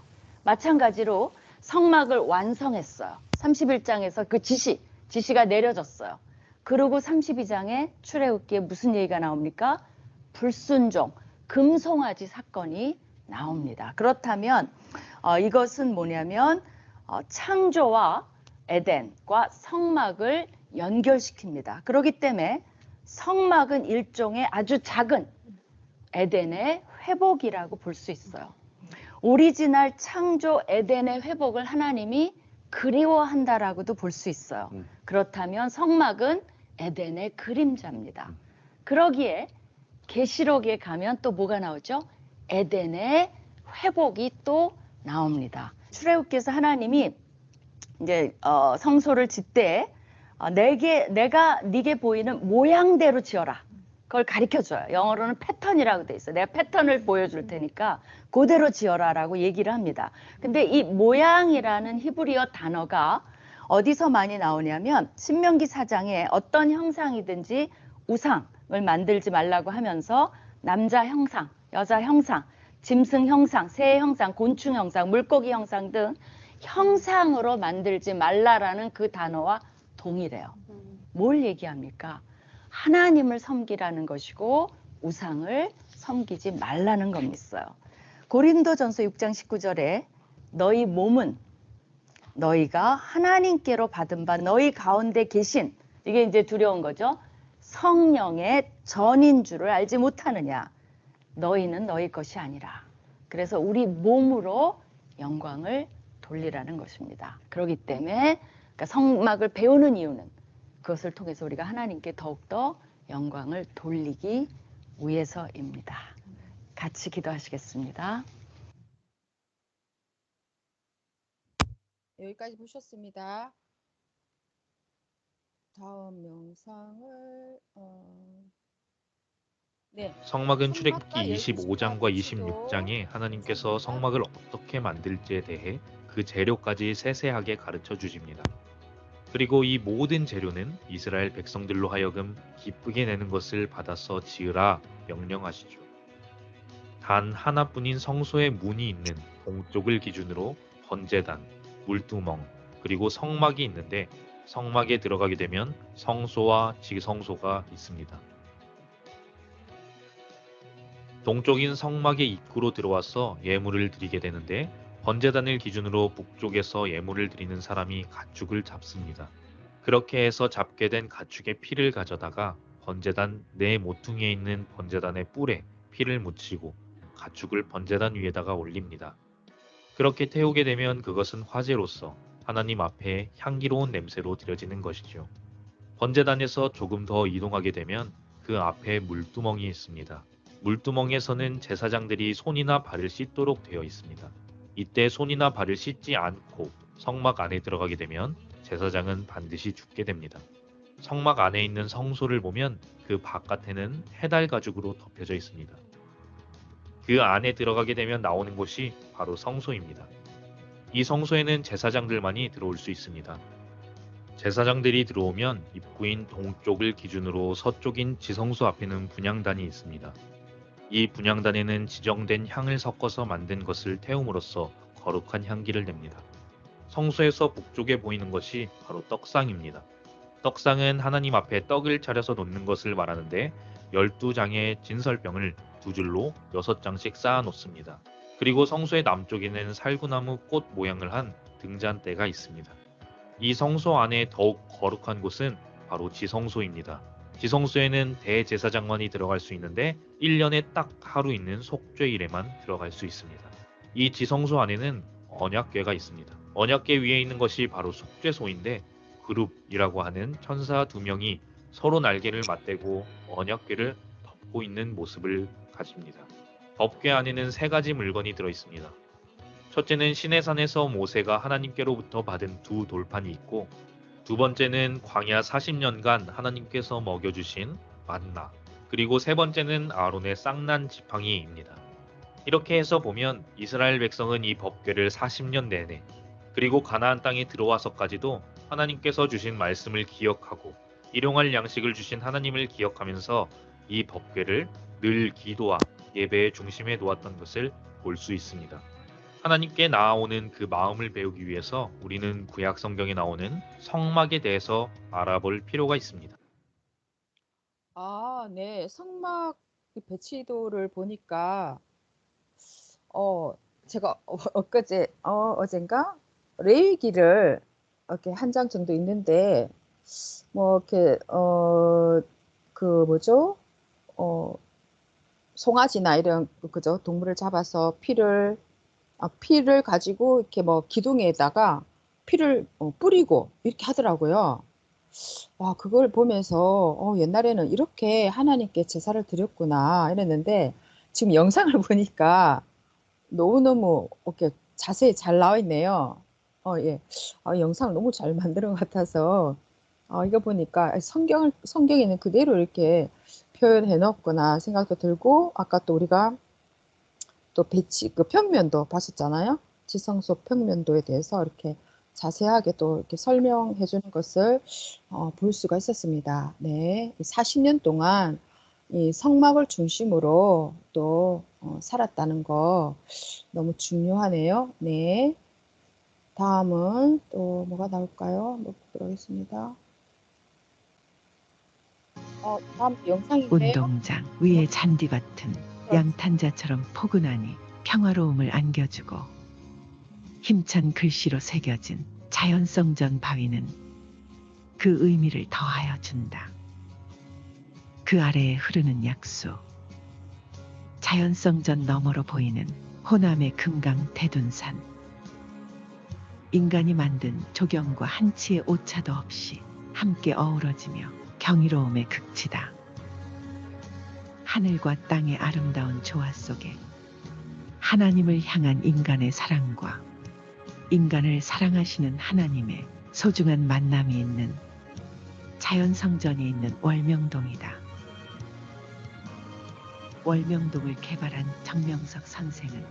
마찬가지로 성막을 완성했어요. 31장에서 그 지시가 내려졌어요. 그리고 32장에 출애굽기에 무슨 얘기가 나옵니까? 불순종, 금송아지 사건이 나옵니다. 그렇다면 이것은 뭐냐면 창조와 에덴과 성막을 연결시킵니다. 그렇기 때문에 성막은 일종의 아주 작은 에덴의 회복이라고 볼 수 있어요. 오리지널 창조 에덴의 회복을 하나님이 그리워한다라고도 볼 수 있어요. 그렇다면 성막은 에덴의 그림자입니다. 그러기에 계시록에 가면 또 뭐가 나오죠? 에덴의 회복이 또 나옵니다. 출애굽기에서 하나님이 이제 성소를 짓되 내가 네게 보이는 모양대로 지어라. 그걸 가르쳐줘요. 영어로는 패턴이라고 돼 있어요. 내가 패턴을 보여줄 테니까 그대로 지어라라고 얘기를 합니다. 근데 이 모양이라는 히브리어 단어가 어디서 많이 나오냐면 신명기 4장에 어떤 형상이든지 우상을 만들지 말라고 하면서 남자 형상, 여자 형상, 짐승 형상, 새 형상, 곤충 형상, 물고기 형상 등 형상으로 만들지 말라라는 그 단어와 동일해요. 뭘 얘기합니까? 하나님을 섬기라는 것이고 우상을 섬기지 말라는 겁니다. 고린도전서 6장 19절에 너희 몸은 너희가 하나님께로 받은 바 너희 가운데 계신, 이게 이제 두려운 거죠. 성령의 전인 줄을 알지 못하느냐. 너희는 너희 것이 아니라. 그래서 우리 몸으로 영광을 돌리라는 것입니다. 그렇기 때문에 그러니까 성막을 배우는 이유는 그것을 통해서 우리가 하나님께 더욱더 영광을 돌리기 위해서입니다. 같이 기도하시겠습니다. 여기까지 보셨습니다. 다음 영상을 네. 성막은 성막과 출애굽기 25장과 12시간 26장에 하나님께서 있습니다. 성막을 어떻게 만들지에 대해 그 재료까지 세세하게 가르쳐 주십니다. 그리고 이 모든 재료는 이스라엘 백성들로 하여금 기쁘게 내는 것을 받아서 지으라 명령하시죠. 단 하나뿐인 성소의 문이 있는 동쪽을 기준으로 번제단, 물두멍, 그리고 성막이 있는데 성막에 들어가게 되면 성소와 지성소가 있습니다. 동쪽인 성막의 입구로 들어와서 예물을 드리게 되는데 번제단을 기준으로 북쪽에서 예물을 드리는 사람이 가축을 잡습니다. 그렇게 해서 잡게 된 가축의 피를 가져다가 번제단 네 모퉁이에 있는 번제단의 뿔에 피를 묻히고 가축을 번제단 위에다가 올립니다. 그렇게 태우게 되면 그것은 화제로서 하나님 앞에 향기로운 냄새로 드려지는 것이죠. 번제단에서 조금 더 이동하게 되면 그 앞에 물두멍이 있습니다. 물두멍에서는 제사장들이 손이나 발을 씻도록 되어 있습니다. 이때 손이나 발을 씻지 않고 성막 안에 들어가게 되면 제사장은 반드시 죽게 됩니다. 성막 안에 있는 성소를 보면 그 바깥에는 해달 가죽으로 덮여져 있습니다. 그 안에 들어가게 되면 나오는 곳이 바로 성소입니다. 이 성소에는 제사장들만이 들어올 수 있습니다. 제사장들이 들어오면 입구인 동쪽을 기준으로 서쪽인 지성소 앞에는 분향단이 있습니다. 이 분향단에는 지정된 향을 섞어서 만든 것을 태움으로써 거룩한 향기를 냅니다. 성소에서 북쪽에 보이는 것이 바로 떡상입니다. 떡상은 하나님 앞에 떡을 차려서 놓는 것을 말하는데 12장의 진설병을 두 줄로 6장씩 쌓아 놓습니다. 그리고 성소의 남쪽에는 살구나무 꽃 모양을 한 등잔대가 있습니다. 이 성소 안에 더욱 거룩한 곳은 바로 지성소입니다. 지성소에는 대제사장만이 들어갈 수 있는데 1년에 딱 하루 있는 속죄일에만 들어갈 수 있습니다. 이 지성소 안에는 언약궤가 있습니다. 언약궤 위에 있는 것이 바로 속죄소인데 그룹이라고 하는 천사 2명이 서로 날개를 맞대고 언약궤를 덮고 있는 모습을 가집니다. 덮궤 안에는 3가지 물건이 들어 있습니다. 첫째는 시내산에서 모세가 하나님께로부터 받은 2 돌판이 있고 두 번째는 광야 40년간 하나님께서 먹여주신 만나, 그리고 세 번째는 아론의 쌍난 지팡이입니다. 이렇게 해서 보면 이스라엘 백성은 이 법궤를 40년 내내 그리고 가나안 땅에 들어와서까지도 하나님께서 주신 말씀을 기억하고 일용할 양식을 주신 하나님을 기억하면서 이 법궤를 늘 기도와 예배의 중심에 놓았던 것을 볼 수 있습니다. 하나님께 나아오는 그 마음을 배우기 위해서 우리는 구약 성경에 나오는 성막에 대해서 알아볼 필요가 있습니다. 네. 성막 배치도를 보니까 제가 엊그제 어젠가 레위기를 이렇게 한 장 정도 있는데 뭐 이렇게 그 뭐죠? 송아지나 이런 그죠? 동물을 잡아서 피를 가지고 이렇게 뭐 기둥에다가 피를 뿌리고 이렇게 하더라고요. 와, 그걸 보면서 옛날에는 이렇게 하나님께 제사를 드렸구나 이랬는데 지금 영상을 보니까 너무너무 이렇게 자세히 잘 나와 있네요. 예. 영상을 너무 잘 만든 것 같아서 이거 보니까 성경에는 그대로 이렇게 표현해 놓았구나 생각도 들고, 아까 또 우리가 또 배치 그 평면도 봤었잖아요. 지성소 평면도에 대해서 이렇게 자세하게 또 이렇게 설명해 주는 것을 볼 수가 있었습니다. 네. 40년 동안 이 성막을 중심으로 또 살았다는 거 너무 중요하네요. 네. 다음은 또 뭐가 나올까요? 보도록 하겠습니다. 다음 영상인데요. 운동장 위에 잔디 같은 양탄자처럼 포근하니 평화로움을 안겨주고 힘찬 글씨로 새겨진 자연성전 바위는 그 의미를 더하여 준다. 그 아래에 흐르는 약수, 자연성전 너머로 보이는 호남의 금강 대둔산, 인간이 만든 조경과 한치의 오차도 없이 함께 어우러지며 경이로움의 극치다. 하늘과 땅의 아름다운 조화 속에 하나님을 향한 인간의 사랑과 인간을 사랑하시는 하나님의 소중한 만남이 있는 자연성전이 있는 월명동이다. 월명동을 개발한 정명석 선생은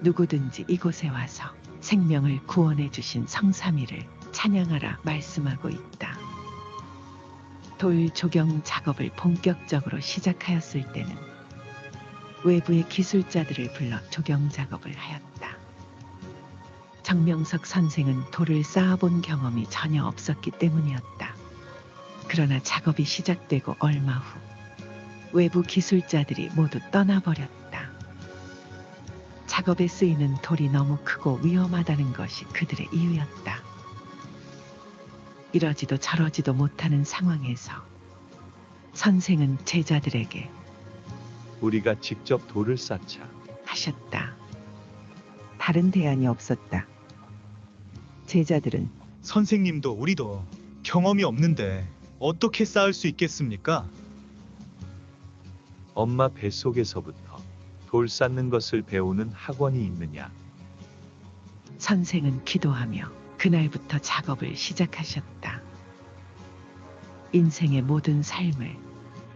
누구든지 이곳에 와서 생명을 구원해 주신 성삼위를 찬양하라 말씀하고 있다. 돌 조경 작업을 본격적으로 시작하였을 때는 외부의 기술자들을 불러 조경 작업을 하였다. 정명석 선생은 돌을 쌓아본 경험이 전혀 없었기 때문이었다. 그러나 작업이 시작되고 얼마 후 외부 기술자들이 모두 떠나버렸다. 작업에 쓰이는 돌이 너무 크고 위험하다는 것이 그들의 이유였다. 이러지도 저러지도 못하는 상황에서 선생은 제자들에게 우리가 직접 돌을 쌓자 하셨다. 다른 대안이 없었다. 제자들은 선생님도 우리도 경험이 없는데 어떻게 쌓을 수 있겠습니까? 엄마 뱃속에서부터 돌 쌓는 것을 배우는 학원이 있느냐? 선생은 기도하며 그날부터 작업을 시작하셨다. 인생의 모든 삶을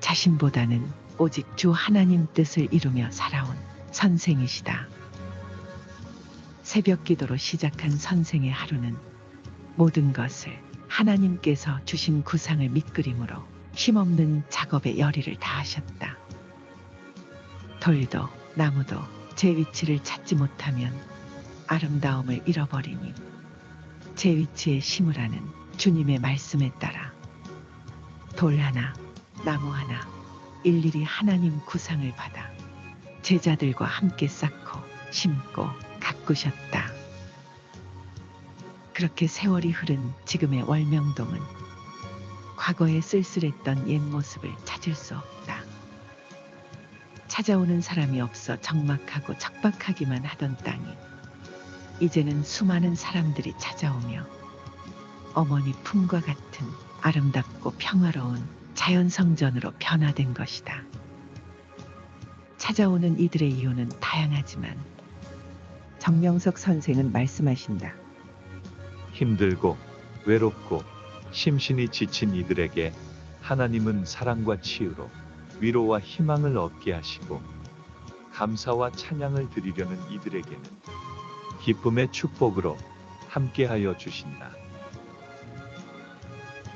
자신보다는 오직 주 하나님 뜻을 이루며 살아온 선생이시다. 새벽 기도로 시작한 선생의 하루는 모든 것을 하나님께서 주신 구상을 밑그림으로 힘없는 작업에 열의를 다하셨다. 돌도 나무도 제 위치를 찾지 못하면 아름다움을 잃어버리니 제 위치에 심으라는 주님의 말씀에 따라 돌 하나, 나무 하나 일일이 하나님 구상을 받아 제자들과 함께 쌓고 심고 가꾸셨다. 그렇게 세월이 흐른 지금의 월명동은 과거에 쓸쓸했던 옛 모습을 찾을 수 없다. 찾아오는 사람이 없어 적막하고 척박하기만 하던 땅이 이제는 수많은 사람들이 찾아오며 어머니 품과 같은 아름답고 평화로운 자연성전으로 변화된 것이다. 찾아오는 이들의 이유는 다양하지만 정명석 선생은 말씀하신다. 힘들고 외롭고 심신이 지친 이들에게 하나님은 사랑과 치유로 위로와 희망을 얻게 하시고 감사와 찬양을 드리려는 이들에게는 기쁨의 축복으로 함께하여 주신다.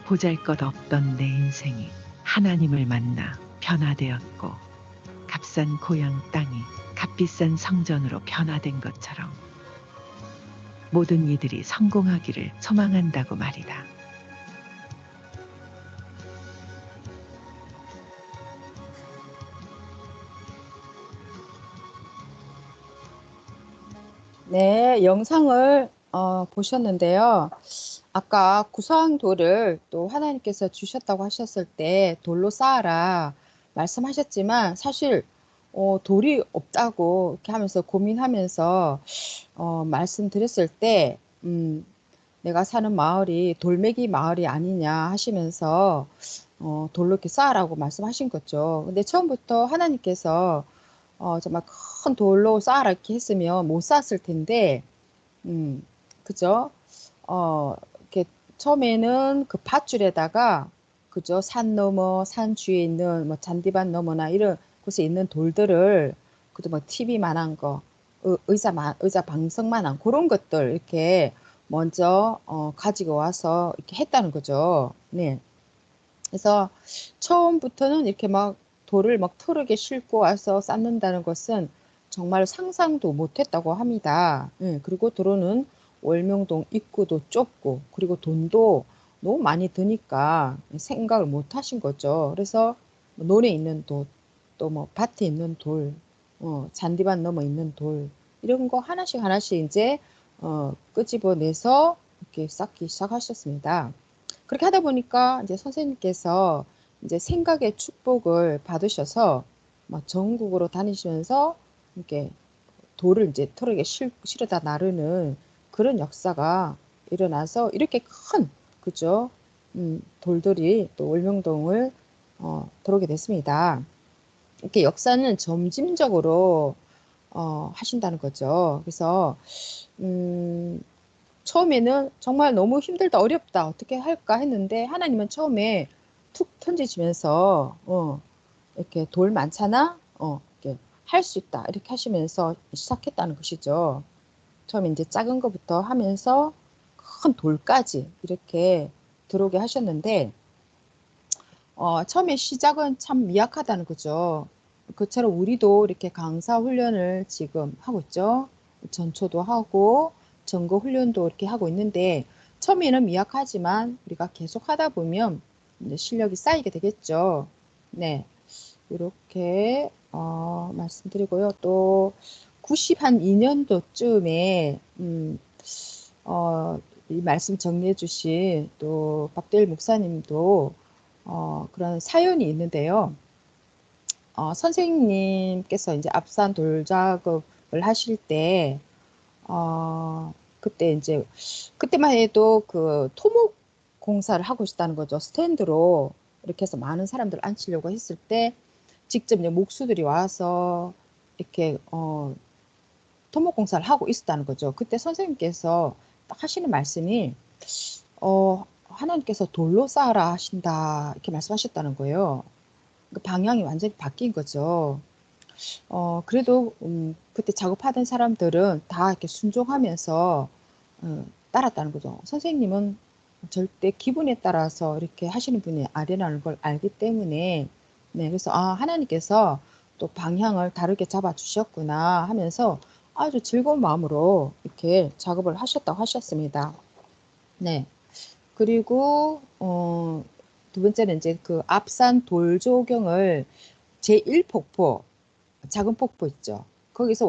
보잘것없던 내 인생이 하나님을 만나 변화되었고 값싼 고향 땅이 값비싼 성전으로 변화된 것처럼 모든 이들이 성공하기를 소망한다고 말이다. 네, 영상을 보셨는데요. 아까 구상돌을 또 하나님께서 주셨다고 하셨을 때 돌로 쌓아라 말씀하셨지만 사실 돌이 없다고 이렇게 하면서 고민하면서 말씀드렸을 때 내가 사는 마을이 돌멩이 마을이 아니냐 하시면서 돌로 이렇게 쌓으라고 말씀하신 거죠. 근데 처음부터 하나님께서 정말 큰 돌로 쌓아라 이렇게 했으면 못 쌓았을 텐데 그죠? 이렇게 처음에는 그 밧줄에다가 그죠? 산 너머 산 주위에 있는 뭐 잔디밭 너머나 이런 곳에 있는 돌들을 그죠? 뭐 TV만한 거 의자 방석만한 그런 것들 이렇게 먼저 가지고 와서 이렇게 했다는 거죠. 네. 그래서 처음부터는 이렇게 막 돌을 막 트럭에 싣고 와서 쌓는다는 것은 정말 상상도 못했다고 합니다. 그리고 도로는 월명동 입구도 좁고 그리고 돈도 너무 많이 드니까 생각을 못 하신 거죠. 그래서 논에 있는 돌, 또 뭐 밭에 있는 돌, 잔디밭 넘어 있는 돌 이런 거 하나씩 하나씩 이제 끄집어내서 이렇게 쌓기 시작하셨습니다. 그렇게 하다 보니까 이제 선생님께서 이제 생각의 축복을 받으셔서 막 전국으로 다니시면서 이렇게 돌을 이제 트럭에 실어다 나르는 그런 역사가 일어나서 이렇게 큰 그죠? 돌들이 또 월명동을 들어오게 됐습니다. 이렇게 역사는 점진적으로 하신다는 거죠. 그래서 처음에는 정말 너무 힘들다, 어렵다, 어떻게 할까 했는데 하나님은 처음에 툭 던지시면서 이렇게 돌 많잖아, 이렇게 할 수 있다 이렇게 하시면서 시작했다는 것이죠. 처음에 이제 작은 것부터 하면서 큰 돌까지 이렇게 들어오게 하셨는데 처음에 시작은 참 미약하다는 거죠. 그처럼 우리도 이렇게 강사 훈련을 지금 하고 있죠. 전초도 하고 전거 훈련도 이렇게 하고 있는데 처음에는 미약하지만 우리가 계속 하다 보면 이제 실력이 쌓이게 되겠죠. 네, 이렇게 말씀드리고요. 또 92년도쯤에 이 말씀 정리해 주신 또 박대일 목사님도 그런 사연이 있는데요. 선생님께서 이제 앞산 돌 작업을 하실 때, 그때 이제, 그때만 해도 그 토목 공사를 하고 싶다는 거죠. 스탠드로 이렇게 해서 많은 사람들 앉히려고 했을 때, 직접 이제 목수들이 와서 이렇게, 토목 공사를 하고 있었다는 거죠. 그때 선생님께서 딱 하시는 말씀이, 하나님께서 돌로 쌓아라 하신다. 이렇게 말씀하셨다는 거예요. 그 방향이 완전히 바뀐 거죠. 그래도 그때 작업하던 사람들은 다 이렇게 순종하면서 따랐다는 거죠. 선생님은 절대 기분에 따라서 이렇게 하시는 분이 아니라는 걸 알기 때문에 네, 그래서 하나님께서 또 방향을 다르게 잡아 주셨구나 하면서 아주 즐거운 마음으로 이렇게 작업을 하셨다고 하셨습니다. 네. 그리고 두 번째는 이제 그 앞산 돌조경을 제1폭포, 작은 폭포 있죠. 거기서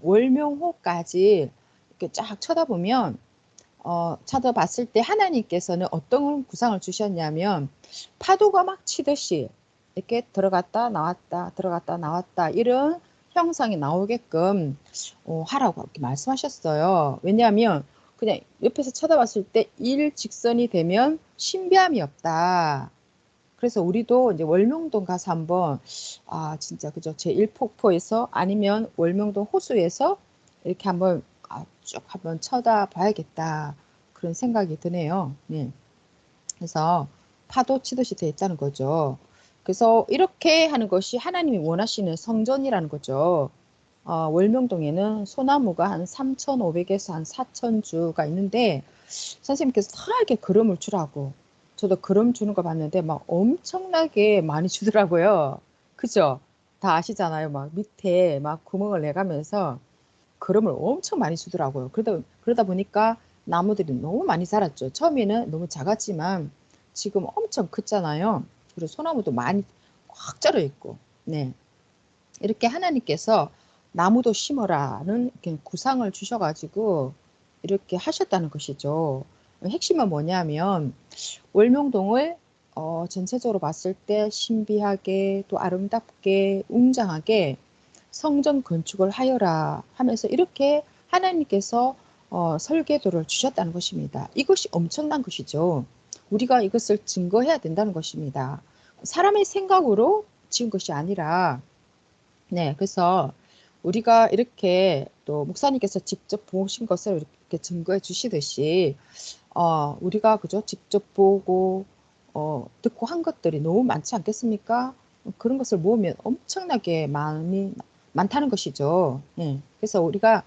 월명호까지 이렇게 쫙 쳐다보면, 쳐다봤을 때 하나님께서는 어떤 구상을 주셨냐면, 파도가 막 치듯이 이렇게 들어갔다 나왔다, 들어갔다 나왔다, 이런 형상이 나오게끔 하라고 이렇게 말씀하셨어요. 왜냐하면, 그냥 옆에서 쳐다봤을 때 일직선이 되면 신비함이 없다. 그래서 우리도 이제 월명동 가서 한번 진짜 그죠 제1폭포에서 아니면 월명동 호수에서 이렇게 한번 쭉 한번 쳐다봐야겠다 그런 생각이 드네요. 네. 그래서 파도 치듯이 되어 있다는 거죠. 그래서 이렇게 하는 것이 하나님이 원하시는 성전이라는 거죠. 월명동에는 소나무가 한 3,500에서 한 4,000주가 있는데 선생님께서 다 이렇게 그름을 주라고 저도 그름 주는 거 봤는데 막 엄청나게 많이 주더라고요. 그죠? 다 아시잖아요. 막 밑에 막 구멍을 내가면서 그름을 엄청 많이 주더라고요. 그러다 보니까 나무들이 너무 많이 자랐죠. 처음에는 너무 작았지만 지금 엄청 크잖아요. 그리고 소나무도 많이 꽉 자라 있고. 네. 이렇게 하나님께서 나무도 심어라는 이렇게 구상을 주셔가지고 이렇게 하셨다는 것이죠. 핵심은 뭐냐면 월명동을 전체적으로 봤을 때 신비하게 또 아름답게 웅장하게 성전 건축을 하여라 하면서 이렇게 하나님께서 설계도를 주셨다는 것입니다. 이것이 엄청난 것이죠. 우리가 이것을 증거해야 된다는 것입니다. 사람의 생각으로 지은 것이 아니라 네, 그래서 우리가 이렇게 또 목사님께서 직접 보신 것을 이렇게 증거해 주시듯이 우리가 그죠 직접 보고 듣고 한 것들이 너무 많지 않겠습니까? 그런 것을 모으면 엄청나게 많다는 것이죠. 네, 그래서 우리가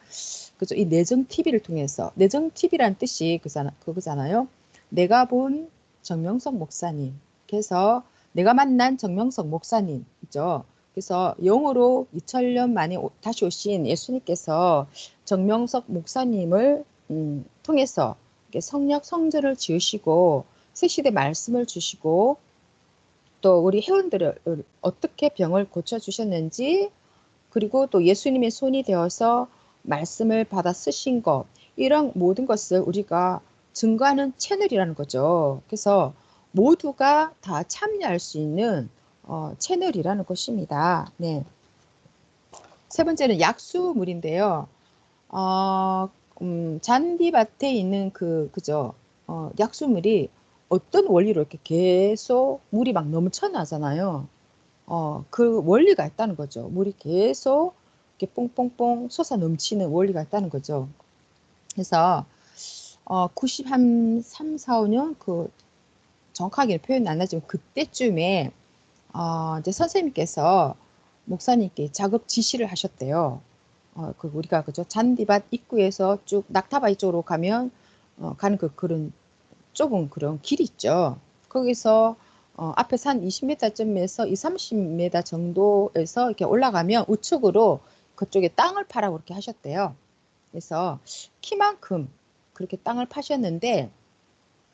그죠 이 내정 TV를 통해서 내정 TV란 뜻이 그거잖아요. 내가 본 정명석 목사님, 그래서 내가 만난 정명석 목사님, 그죠? 그래서 영으로 2000년 만에 다시 오신 예수님께서 정명석 목사님을 통해서 성역 성전을 지으시고 새 시대 말씀을 주시고 또 우리 회원들을 어떻게 병을 고쳐 주셨는지 그리고 또 예수님의 손이 되어서 말씀을 받아 쓰신 것 이런 모든 것을 우리가 증거하는 채널이라는 거죠. 그래서 모두가 다 참여할 수 있는 채널이라는 것입니다. 네. 세 번째는 약수물인데요. 잔디밭에 있는 그죠? 약수물이 어떤 원리로 이렇게 계속 물이 막 넘쳐나잖아요. 그 원리가 있다는 거죠. 물이 계속 이렇게 뽕뽕뽕 솟아 넘치는 원리가 있다는 거죠. 그래서 93, 4, 5년 정확하게 표현이 안 나지만 그때쯤에 이제 선생님께서 목사님께 작업 지시를 하셨대요. 우리가 그죠? 잔디밭 입구에서 쭉 낙타바위 쪽으로 가는 그런 좁은 그런 길이 있죠. 거기서 앞에서 한 20m쯤에서 30m 정도에서 이렇게 올라가면 우측으로 그쪽에 땅을 파라고 그렇게 하셨대요. 그래서 키만큼 그렇게 땅을 파셨는데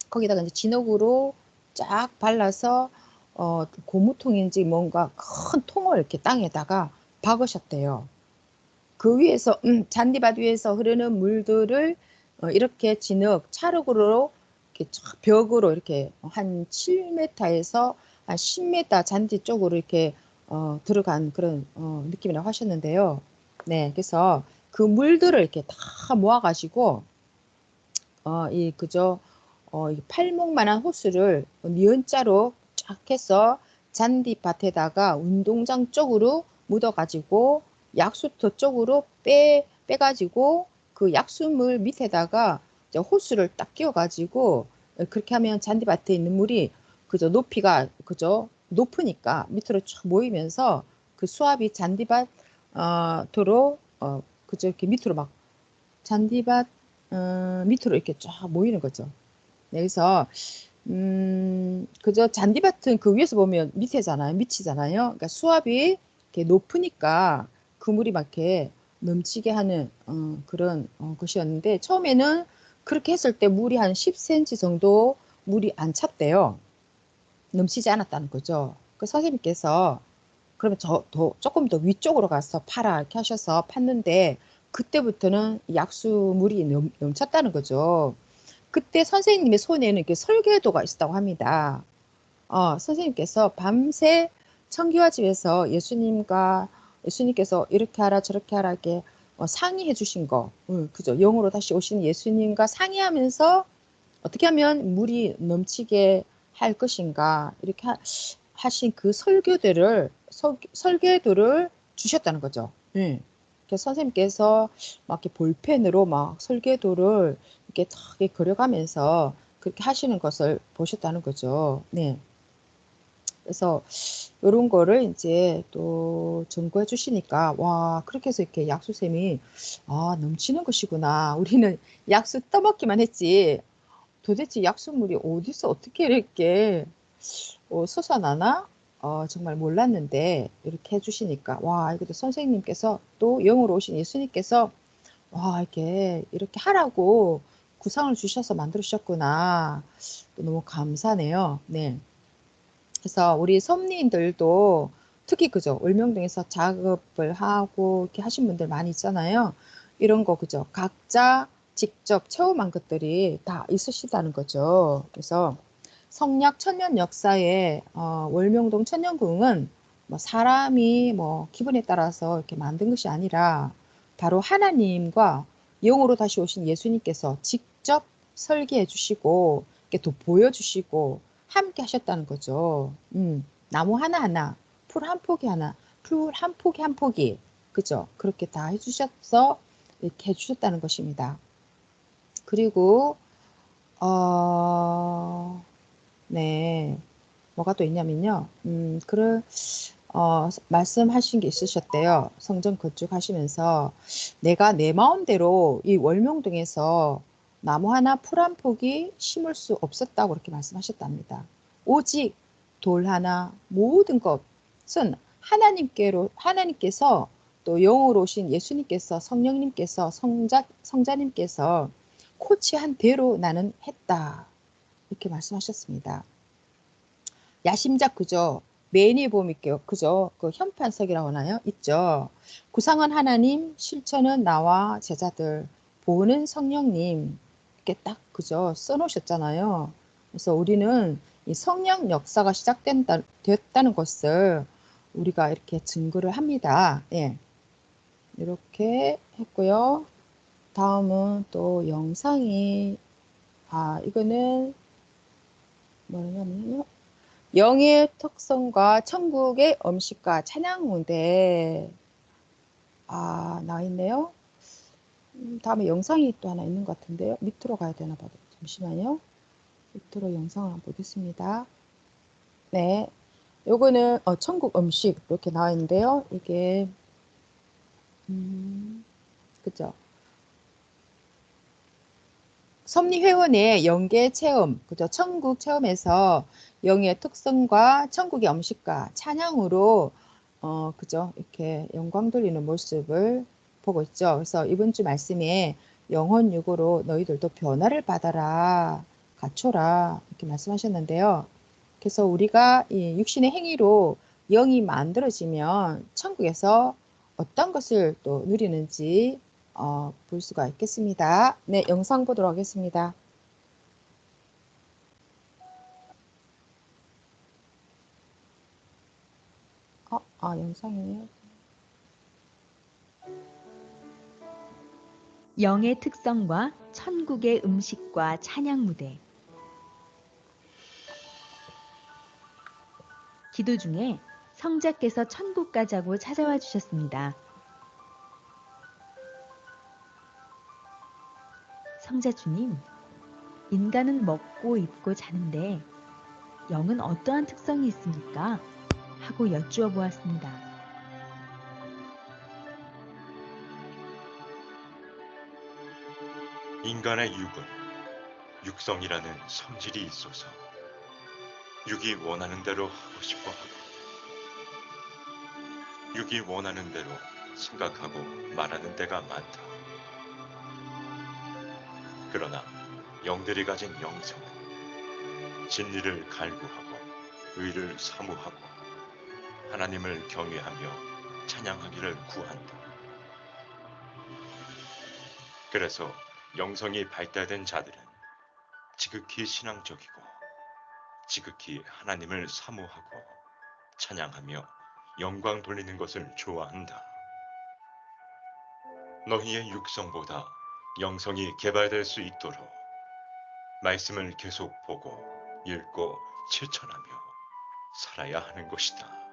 거기다가 이제 진흙으로 쫙 발라서 고무통인지 뭔가 큰 통을 이렇게 땅에다가 박으셨대요. 그 위에서 잔디밭 위에서 흐르는 물들을 이렇게 진흙 찰흙으로 이렇게 벽으로 이렇게 한 7m에서 한 10m 잔디 쪽으로 이렇게 들어간 그런 느낌이라고 하셨는데요. 네, 그래서 그 물들을 이렇게 다 모아가지고 그죠? 이 팔목만한 호스를 니은자로 쫙 해서 잔디밭에다가 운동장 쪽으로 묻어가지고 약수터 쪽으로 빼가지고 그 약수물 밑에다가 이제 호스를 딱 끼워가지고 그렇게 하면 잔디밭에 있는 물이 그죠? 높이가 그죠? 높으니까 밑으로 쫙 모이면서 그 수압이 잔디밭 도로 그죠? 이렇게 밑으로 막 잔디밭 밑으로 이렇게 쫙 모이는 거죠. 네, 그래서 그저 잔디밭은 그 위에서 보면 밑에잖아요. 밑이잖아요. 그러니까 수압이 이렇게 높으니까 그 물이 막 이렇게 넘치게 하는 그런 것이었는데 처음에는 그렇게 했을 때 물이 한 10cm 정도 물이 안 찼대요. 넘치지 않았다는 거죠. 그 선생님께서 그러면 조금 더 위쪽으로 가서 파라 이렇게 하셔서 팠는데 그때부터는 약수물이 넘쳤다는 거죠. 그때 선생님의 손에는 이렇게 설계도가 있었다고 합니다. 선생님께서 밤새 청기화집에서 예수님께서 이렇게 하라 저렇게 하라 이렇게 상의해 주신 거, 그죠? 영으로 다시 오신 예수님과 상의하면서 어떻게 하면 물이 넘치게 할 것인가 이렇게 하신 그 설계도를 주셨다는 거죠. 예. 그래서 선생님께서 막 이렇게 볼펜으로 막 설계도를 이렇게 탁 그려가면서 그렇게 하시는 것을 보셨다는 거죠. 네. 그래서 이런 거를 이제 또 전거해 주시니까 와 그렇게 해서 이렇게 약수샘이 넘치는 것이구나. 우리는 약수 떠먹기만 했지 도대체 약수물이 어디서 어떻게 이렇게 솟아나나 정말 몰랐는데 이렇게 해주시니까 와 이것도 선생님께서 또 영으로 오신 예수님께서 와 이렇게 하라고 구상을 주셔서 만들어 주셨구나. 또 너무 감사네요. 네. 그래서 우리 섭리인들도 특히 그죠 울명동에서 작업을 하고 이렇게 하신 분들 많이 있잖아요. 이런 거 그죠 각자 직접 체험한 것들이 다 있으시다는 거죠. 그래서 성약 천년 역사에 월명동 천년궁은 뭐 사람이 뭐 기분에 따라서 이렇게 만든 것이 아니라 바로 하나님과 영으로 다시 오신 예수님께서 직접 설계해 주시고 이렇게 또 보여주시고 함께 하셨다는 거죠. 나무 하나하나, 풀 한 포기 하나, 풀 한 포기 한 포기, 그죠? 그렇게 다 해주셔서 이렇게 해주셨다는 것입니다. 그리고 네, 뭐가 또 있냐면요. 말씀하신 게 있으셨대요. 성전 건축하시면서 내가 내 마음대로 이 월명동에서 나무 하나 풀 한 포기 심을 수 없었다고 그렇게 말씀하셨답니다. 오직 돌 하나 모든 것은 하나님께서 또 영으로 오신 예수님께서 성령님께서 성자님께서 코치한 대로 나는 했다. 이렇게 말씀하셨습니다. 야심작 그죠? 매니에 보면 그죠? 그 현판석이라고 하나요? 있죠. 구상은 하나님, 실천은 나와 제자들, 보는 성령님 이렇게 딱 그죠? 써놓으셨잖아요. 그래서 우리는 이 성령 역사가 되었다는 것을 우리가 이렇게 증거를 합니다. 예. 이렇게 했고요. 다음은 또 영상이 이거는 뭐냐면요. 영의 특성과 천국의 음식과 찬양 무대 나와 있네요. 다음에 영상이 또 하나 있는 것 같은데요. 밑으로 가야 되나 봐요. 잠시만요. 밑으로 영상을 한번 보겠습니다. 네, 요거는 천국 음식 이렇게 나와 있는데요. 이게 그죠? 섭리회원의 영계 체험, 그죠? 천국 체험에서 영의 특성과 천국의 음식과 찬양으로 그죠? 이렇게 영광 돌리는 모습을 보고 있죠. 그래서 이번 주 말씀에 영혼 육으로 너희들도 변화를 받아라, 갖춰라 이렇게 말씀하셨는데요. 그래서 우리가 이 육신의 행위로 영이 만들어지면 천국에서 어떤 것을 또 누리는지 볼 수가 있겠습니다. 네, 영상 보도록 하겠습니다. 영상이네요. 영의 특성과 천국의 음식과 찬양 무대. 기도 중에 성자께서 천국 가자고 찾아와 주셨습니다. 성자 주님, 인간은 먹고 입고 자는데 영은 어떠한 특성이 있습니까? 하고 여쭈어 보았습니다. 인간의 육은 육성이라는 성질이 있어서 육이 원하는 대로 하고 싶어 하고 육이 원하는 대로 생각하고 말하는 때가 많다. 그러나 영들이 가진 영성은 진리를 갈구하고 의를 사모하고 하나님을 경외하며 찬양하기를 구한다. 그래서 영성이 발달된 자들은 지극히 신앙적이고 지극히 하나님을 사모하고 찬양하며 영광 돌리는 것을 좋아한다. 너희의 육성보다 영성이 개발될 수 있도록 말씀을 계속 보고 읽고 실천하며 살아야 하는 것이다.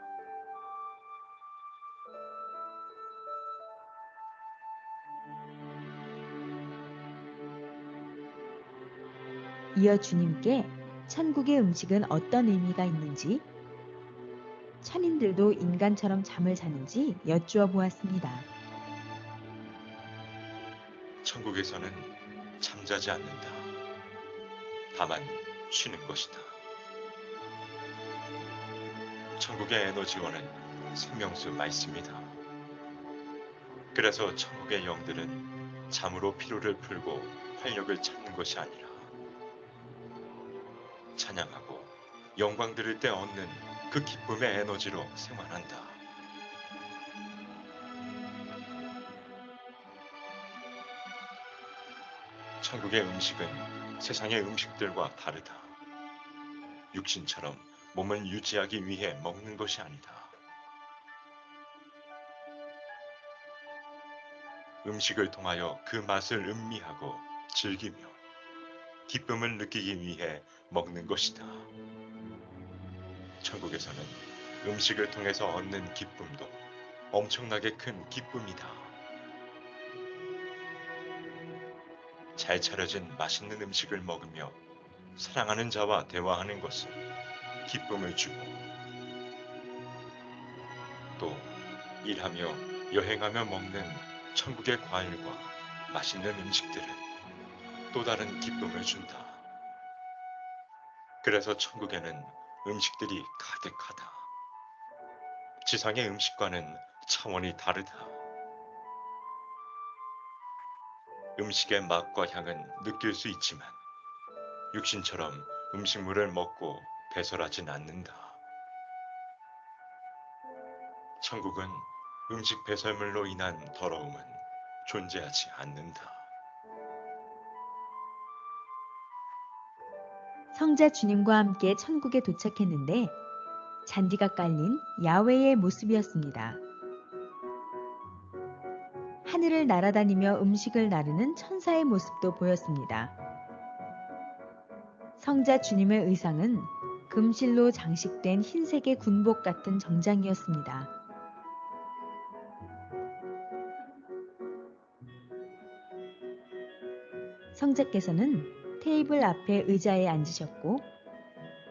이어 주님께 천국의 음식은 어떤 의미가 있는지, 천인들도 인간처럼 잠을 자는지 여쭈어 보았습니다. 천국에서는 잠자지 않는다. 다만 쉬는 것이다. 천국의 에너지원은 생명수 말씀이다. 그래서 천국의 영들은 잠으로 피로를 풀고 활력을 찾는 것이 아니라 찬양하고 영광 들을 때 얻는 그 기쁨의 에너지로 생활한다. 천국의 음식은 세상의 음식들과 다르다. 육신처럼 몸을 유지하기 위해 먹는 것이 아니다. 음식을 통하여 그 맛을 음미하고 즐기며 기쁨을 느끼기 위해 먹는 것이다. 천국에서는 음식을 통해서 얻는 기쁨도 엄청나게 큰 기쁨이다. 잘 차려진 맛있는 음식을 먹으며 사랑하는 자와 대화하는 것은 기쁨을 주고 또 일하며 여행하며 먹는 천국의 과일과 맛있는 음식들은 또 다른 기쁨을 준다. 그래서 천국에는 음식들이 가득하다. 지상의 음식과는 차원이 다르다. 음식의 맛과 향은 느낄 수 있지만 육신처럼 음식물을 먹고 배설하진 않는다. 천국은 음식 배설물로 인한 더러움은 존재하지 않는다. 성자 주님과 함께 천국에 도착했는데 잔디가 깔린 야외의 모습이었습니다. 하늘을 날아다니며 음식을 나르는 천사의 모습도 보였습니다. 성자 주님의 의상은 금실로 장식된 흰색의 군복 같은 정장이었습니다. 성자께서는 테이블 앞에 의자에 앉으셨고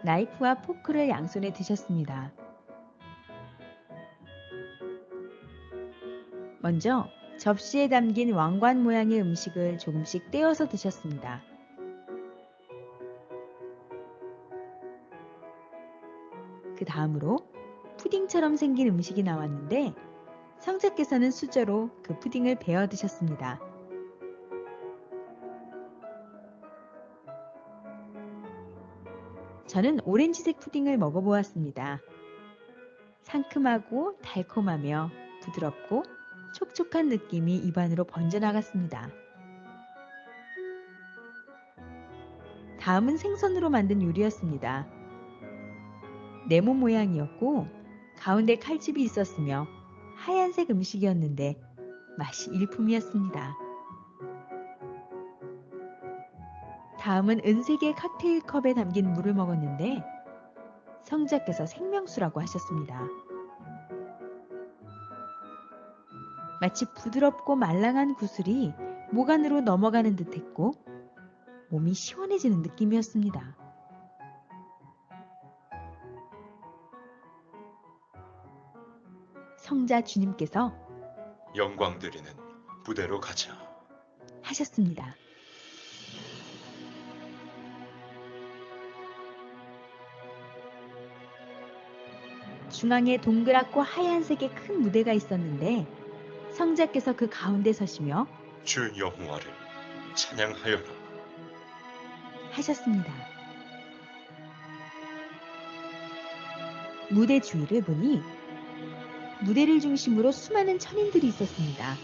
나이프와 포크를 양손에 드셨습니다. 먼저 접시에 담긴 왕관 모양의 음식을 조금씩 떼어서 드셨습니다. 그 다음으로 푸딩처럼 생긴 음식이 나왔는데 성자께서는 수저로 그 푸딩을 베어 드셨습니다. 저는 오렌지색 푸딩을 먹어보았습니다. 상큼하고 달콤하며 부드럽고 촉촉한 느낌이 입안으로 번져나갔습니다. 다음은 생선으로 만든 요리였습니다. 네모 모양이었고 가운데 칼집이 있었으며 하얀색 음식이었는데 맛이 일품이었습니다. 다음은 은색의 칵테일 컵에 담긴 물을 먹었는데 성자께서 생명수라고 하셨습니다. 마치 부드럽고 말랑한 구슬이 목 안으로 넘어가는 듯했고 몸이 시원해지는 느낌이었습니다. 성자 주님께서 영광 드리는 부대로 가자. 하셨습니다. 중앙에 동그랗고 하얀색의 큰 무대가 있었는데 성자께서 그 가운데 서시며 주 여호와를 찬양하여라. 하셨습니다. 무대 주위를 보니 무대를 중심으로 수많은 천인들이 있었습니다.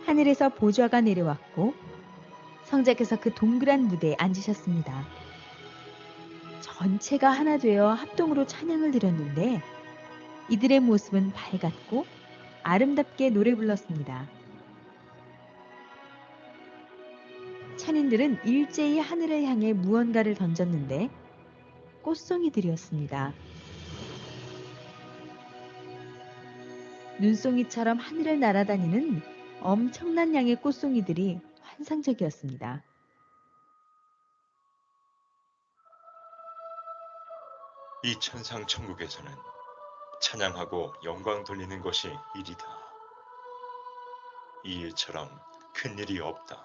하늘에서 보좌가 내려왔고 성자께서 그 동그란 무대에 앉으셨습니다. 전체가 하나 되어 합동으로 찬양을 드렸는데 이들의 모습은 밝았고 아름답게 노래 불렀습니다. 찬인들은 일제히 하늘을 향해 무언가를 던졌는데 꽃송이들이었습니다. 눈송이처럼 하늘을 날아다니는 엄청난 양의 꽃송이들이 환상적이었습니다. 이 천상 천국에서는 찬양하고 영광 돌리는 것이 일이다. 이 일처럼 큰 일이 없다.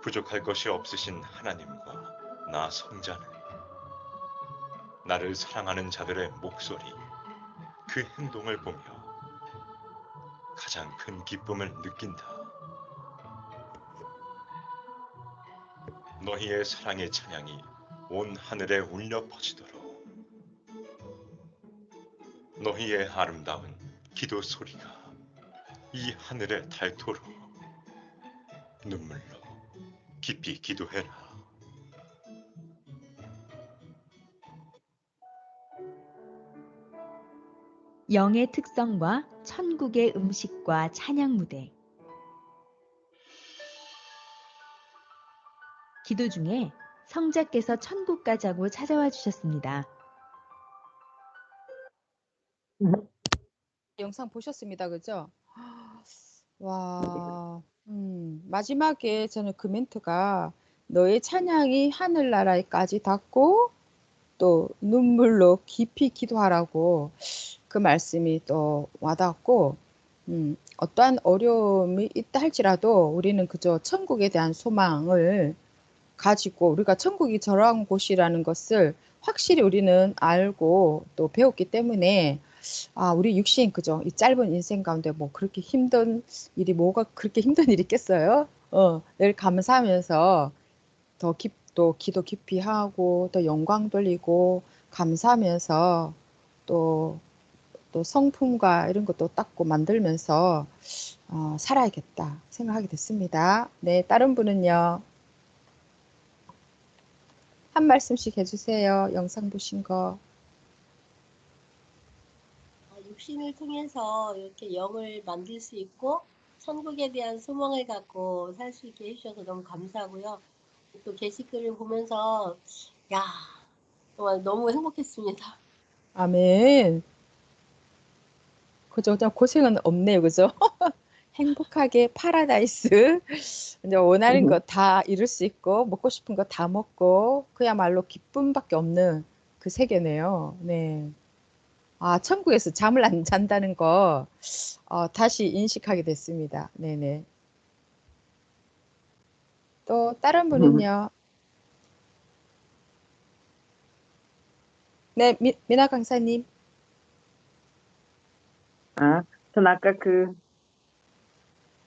부족할 것이 없으신 하나님과 나 성자는 나를 사랑하는 자들의 목소리, 그 행동을 보며 가장 큰 기쁨을 느낀다. 너희의 사랑의 찬양이 온 하늘에 울려 퍼지도록 너희의 아름다운 기도 소리가 이 하늘에 닳도록 눈물로 깊이 기도해라. 영의 특성과 천국의 음식과 찬양 무대. 기도 중에 성자께서 천국 가자고 찾아와 주셨습니다. 영상 보셨습니다. 그죠? 와, 마지막에 저는 그 멘트가 너의 찬양이 하늘나라에까지 닿고 또 눈물로 깊이 기도하라고 그 말씀이 또 와닿았고, 어떠한 어려움이 있다 할지라도 우리는 그저 천국에 대한 소망을 가지고 우리가 천국이 저러한 곳이라는 것을 확실히 우리는 알고 또 배웠기 때문에 우리 육신 그죠? 이 짧은 인생 가운데 뭐 그렇게 힘든 일이 뭐가 그렇게 힘든 일이 있겠어요? 늘 감사하면서 또 기도 깊이 하고 또 영광 돌리고 감사하면서 또 성품과 이런 것도 닦고 만들면서 살아야겠다 생각하게 됐습니다. 네, 다른 분은요? 한 말씀씩 해주세요. 영상 보신 거. 육신을 통해서 이렇게 영을 만들 수 있고 천국에 대한 소망을 갖고 살 수 있게 해주셔서 너무 감사하고요. 또 게시글을 보면서 야 정말 너무 행복했습니다. 아멘. 그죠? 그냥 고생은 없네요. 그죠? 행복하게 파라다이스. 이제 원하는 거 다 이룰 수 있고, 먹고 싶은 거 다 먹고, 그야말로 기쁨밖에 없는 그 세계네요. 네. 아, 천국에서 잠을 안 잔다는 거, 다시 인식하게 됐습니다. 네네. 또 다른 분은요? 네, 미나 강사님. 전 아까 그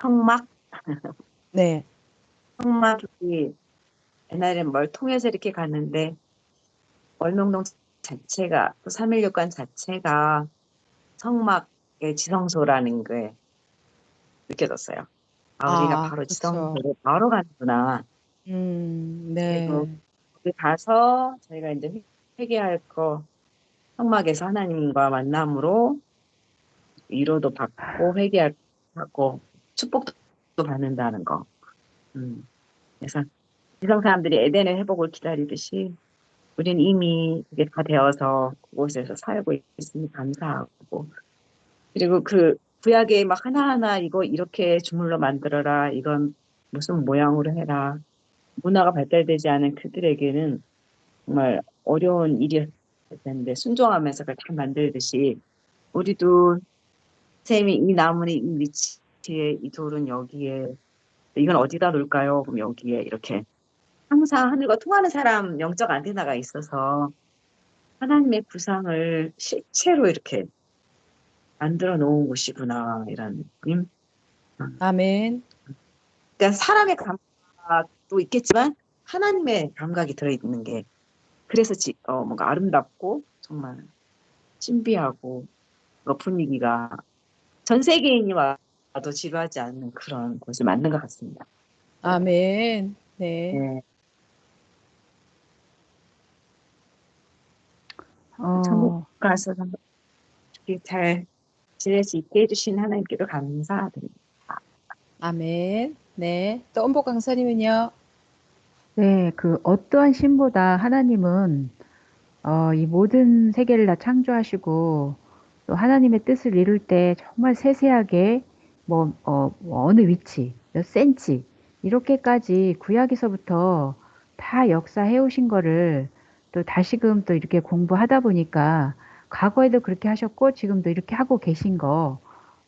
성막, 네. 성막이 옛날에 뭘 통해서 이렇게 갔는데 월명동 자체가 또 3.16관 자체가 성막의 지성소라는 게 느껴졌어요. 우리가 아, 바로 그렇죠. 지성소로 바로 가는구나. 그리고 네. 거기 가서 저희가 이제 회개할 거 성막에서 하나님과 만남으로 위로도 받고 회개하고 축복도 받는다는 거. 그래서 지성 사람들이 에덴의 회복을 기다리듯이 우리는 이미 그게 다 되어서 그곳에서 살고 있으니 감사하고, 그리고 그 구약에 막 하나하나 이거 이렇게 주물러 만들어라, 이건 무슨 모양으로 해라, 문화가 발달되지 않은 그들에게는 정말 어려운 일이었을 텐데 순종하면서 그걸 다 만들듯이 우리도 쌤이 이 나무는 이 위치에, 이 돌은 여기에, 이건 어디다 놓을까요? 그럼 여기에, 이렇게 항상 하늘과 통하는 사람 영적 안테나가 있어서 하나님의 구상을 실체로 이렇게 만들어 놓은 곳이구나, 이런 느낌. 아멘. 그러니까 사람의 감각도 있겠지만 하나님의 감각이 들어있는 게, 그래서 뭔가 아름답고 정말 신비하고 분위기가 전 세계인이 와도 지루하지 않는 그런 곳을 만든 것 같습니다. 아멘. 네. 네. 천국 가서 잘 지낼 수 있게 해주신 하나님께도 감사드립니다. 아멘. 네. 또 엄보 강사님은요? 네, 그 어떠한 신보다 하나님은 이 모든 세계를 다 창조하시고 또 하나님의 뜻을 이룰 때 정말 세세하게 뭐 어느 위치, 몇 센치 이렇게까지 구약에서부터 다 역사해 오신 거를 또 다시금 또 이렇게 공부하다 보니까 과거에도 그렇게 하셨고 지금도 이렇게 하고 계신 거,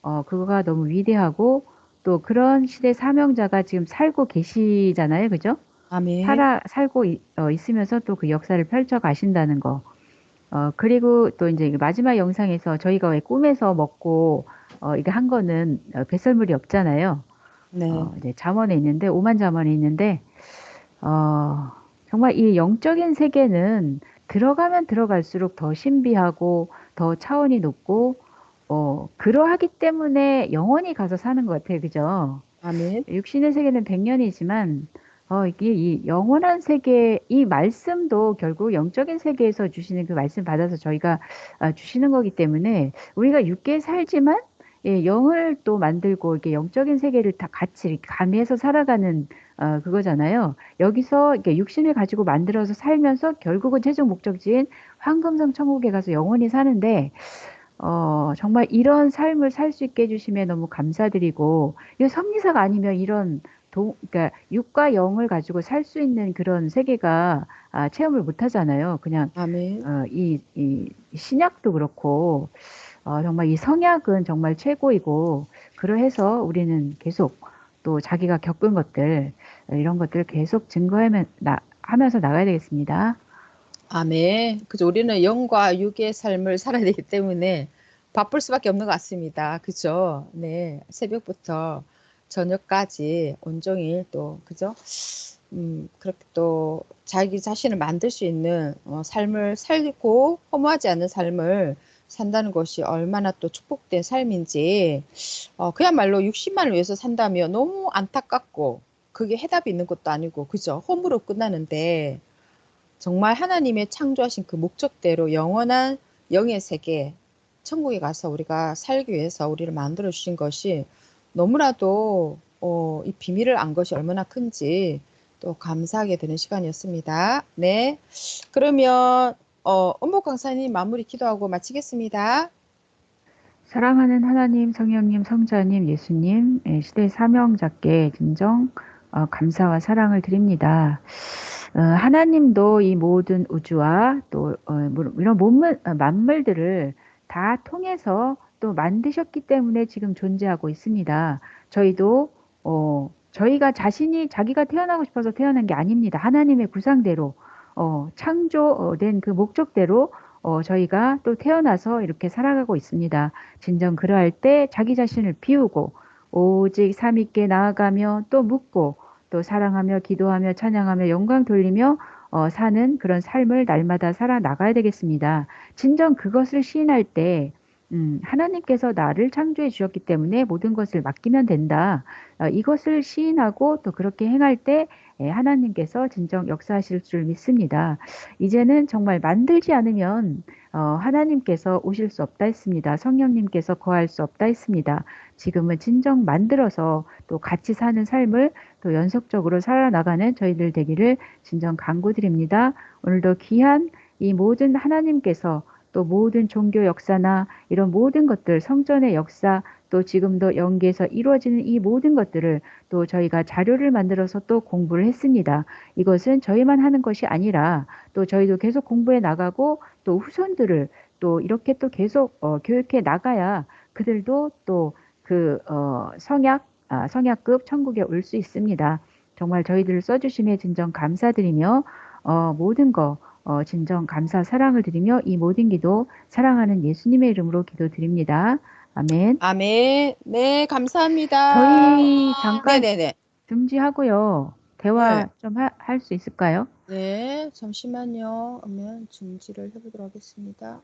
그거가 너무 위대하고 또 그런 시대 사명자가 지금 살고 계시잖아요. 그죠? 아멘. 살고 있으면서 또 그 역사를 펼쳐 가신다는 거. 그리고 또 이제 마지막 영상에서 저희가 왜 꿈에서 먹고 이거 한 거는 배설물이 없잖아요. 네. 이제 잠언에 있는데 오만 잠언에 있는데 정말 이 영적인 세계는 들어가면 들어갈수록 더 신비하고 더 차원이 높고 그러하기 때문에 영원히 가서 사는 것 같아요. 그죠? 아멘. 육신의 세계는 100년이지만 이게 이 영원한 세계, 이 말씀도 결국 영적인 세계에서 주시는 그 말씀 받아서 저희가 주시는 거기 때문에 우리가 육계에 살지만 예, 영을 또 만들고 이렇게 영적인 세계를 다 같이 이렇게 가미해서 살아가는 그거잖아요. 여기서 이렇게 육신을 가지고 만들어서 살면서 결국은 최종 목적지인 황금성 천국에 가서 영원히 사는데 정말 이런 삶을 살 수 있게 해주심에 너무 감사드리고, 이 섭리사가 아니면 이런 그러니까 육과 영을 가지고 살 수 있는 그런 세계가 체험을 못 하잖아요. 그냥 아멘. 이 신약도 그렇고 정말 이 성약은 정말 최고이고, 그러해서 우리는 계속 또 자기가 겪은 것들 이런 것들을 계속 하면서 나가야 되겠습니다. 아멘. 그죠. 우리는 영과 육의 삶을 살아야 되기 때문에 바쁠 수밖에 없는 것 같습니다. 그죠. 네. 새벽부터 저녁까지 온종일 또, 그죠. 그렇게 또 자기 자신을 만들 수 있는 삶을 살고 허무하지 않는 삶을 산다는 것이 얼마나 또 축복된 삶인지, 그야말로 육신만을 위해서 산다면 너무 안타깝고, 그게 해답이 있는 것도 아니고, 그죠. 홈으로 끝나는데, 정말 하나님의 창조하신 그 목적대로 영원한 영의 세계, 천국에 가서 우리가 살기 위해서 우리를 만들어 주신 것이 너무나도 이 비밀을 안 것이 얼마나 큰지 또 감사하게 되는 시간이었습니다. 네, 그러면 은복 강사님 마무리 기도하고 마치겠습니다. 사랑하는 하나님, 성령님, 성자님, 예수님, 시대 사명자께 진정 감사와 사랑을 드립니다. 하나님도 이 모든 우주와 또 이런 만물들을 다 통해서 또 만드셨기 때문에 지금 존재하고 있습니다. 저희도 저희가 자기가 태어나고 싶어서 태어난 게 아닙니다. 하나님의 구상대로 창조된 그 목적대로 저희가 또 태어나서 이렇게 살아가고 있습니다. 진정 그러할 때 자기 자신을 비우고 오직 삼위께 나아가며 또 묻고 또 사랑하며 기도하며 찬양하며 영광 돌리며 사는 그런 삶을 날마다 살아나가야 되겠습니다. 진정 그것을 시인할 때 하나님께서 나를 창조해 주셨기 때문에 모든 것을 맡기면 된다. 이것을 시인하고 또 그렇게 행할 때 하나님께서 진정 역사하실 줄 믿습니다. 이제는 정말 만들지 않으면 하나님께서 오실 수 없다 했습니다. 성령님께서 거할 수 없다 했습니다. 지금은 진정 만들어서 또 같이 사는 삶을 또 연속적으로 살아나가는 저희들 되기를 진정 간구드립니다. 오늘도 귀한 이 모든 하나님께서 또 모든 종교 역사나 이런 모든 것들, 성전의 역사, 또 지금도 연계해서 이루어지는 이 모든 것들을 또 저희가 자료를 만들어서 또 공부를 했습니다. 이것은 저희만 하는 것이 아니라 또 저희도 계속 공부해 나가고 또 후손들을 또 이렇게 또 계속 교육해 나가야 그들도 또 그 성약급 천국에 올 수 있습니다. 정말 저희들을 써주심에 진정 감사드리며 모든 거 진정 감사 사랑을 드리며 이 모든 기도 사랑하는 예수님의 이름으로 기도드립니다. 아멘. 아멘. 네, 감사합니다. 저희 잠깐 네네네. 중지하고요. 대화 네. 좀 할 수 있을까요? 네, 잠시만요. 그러면 중지를 해보도록 하겠습니다.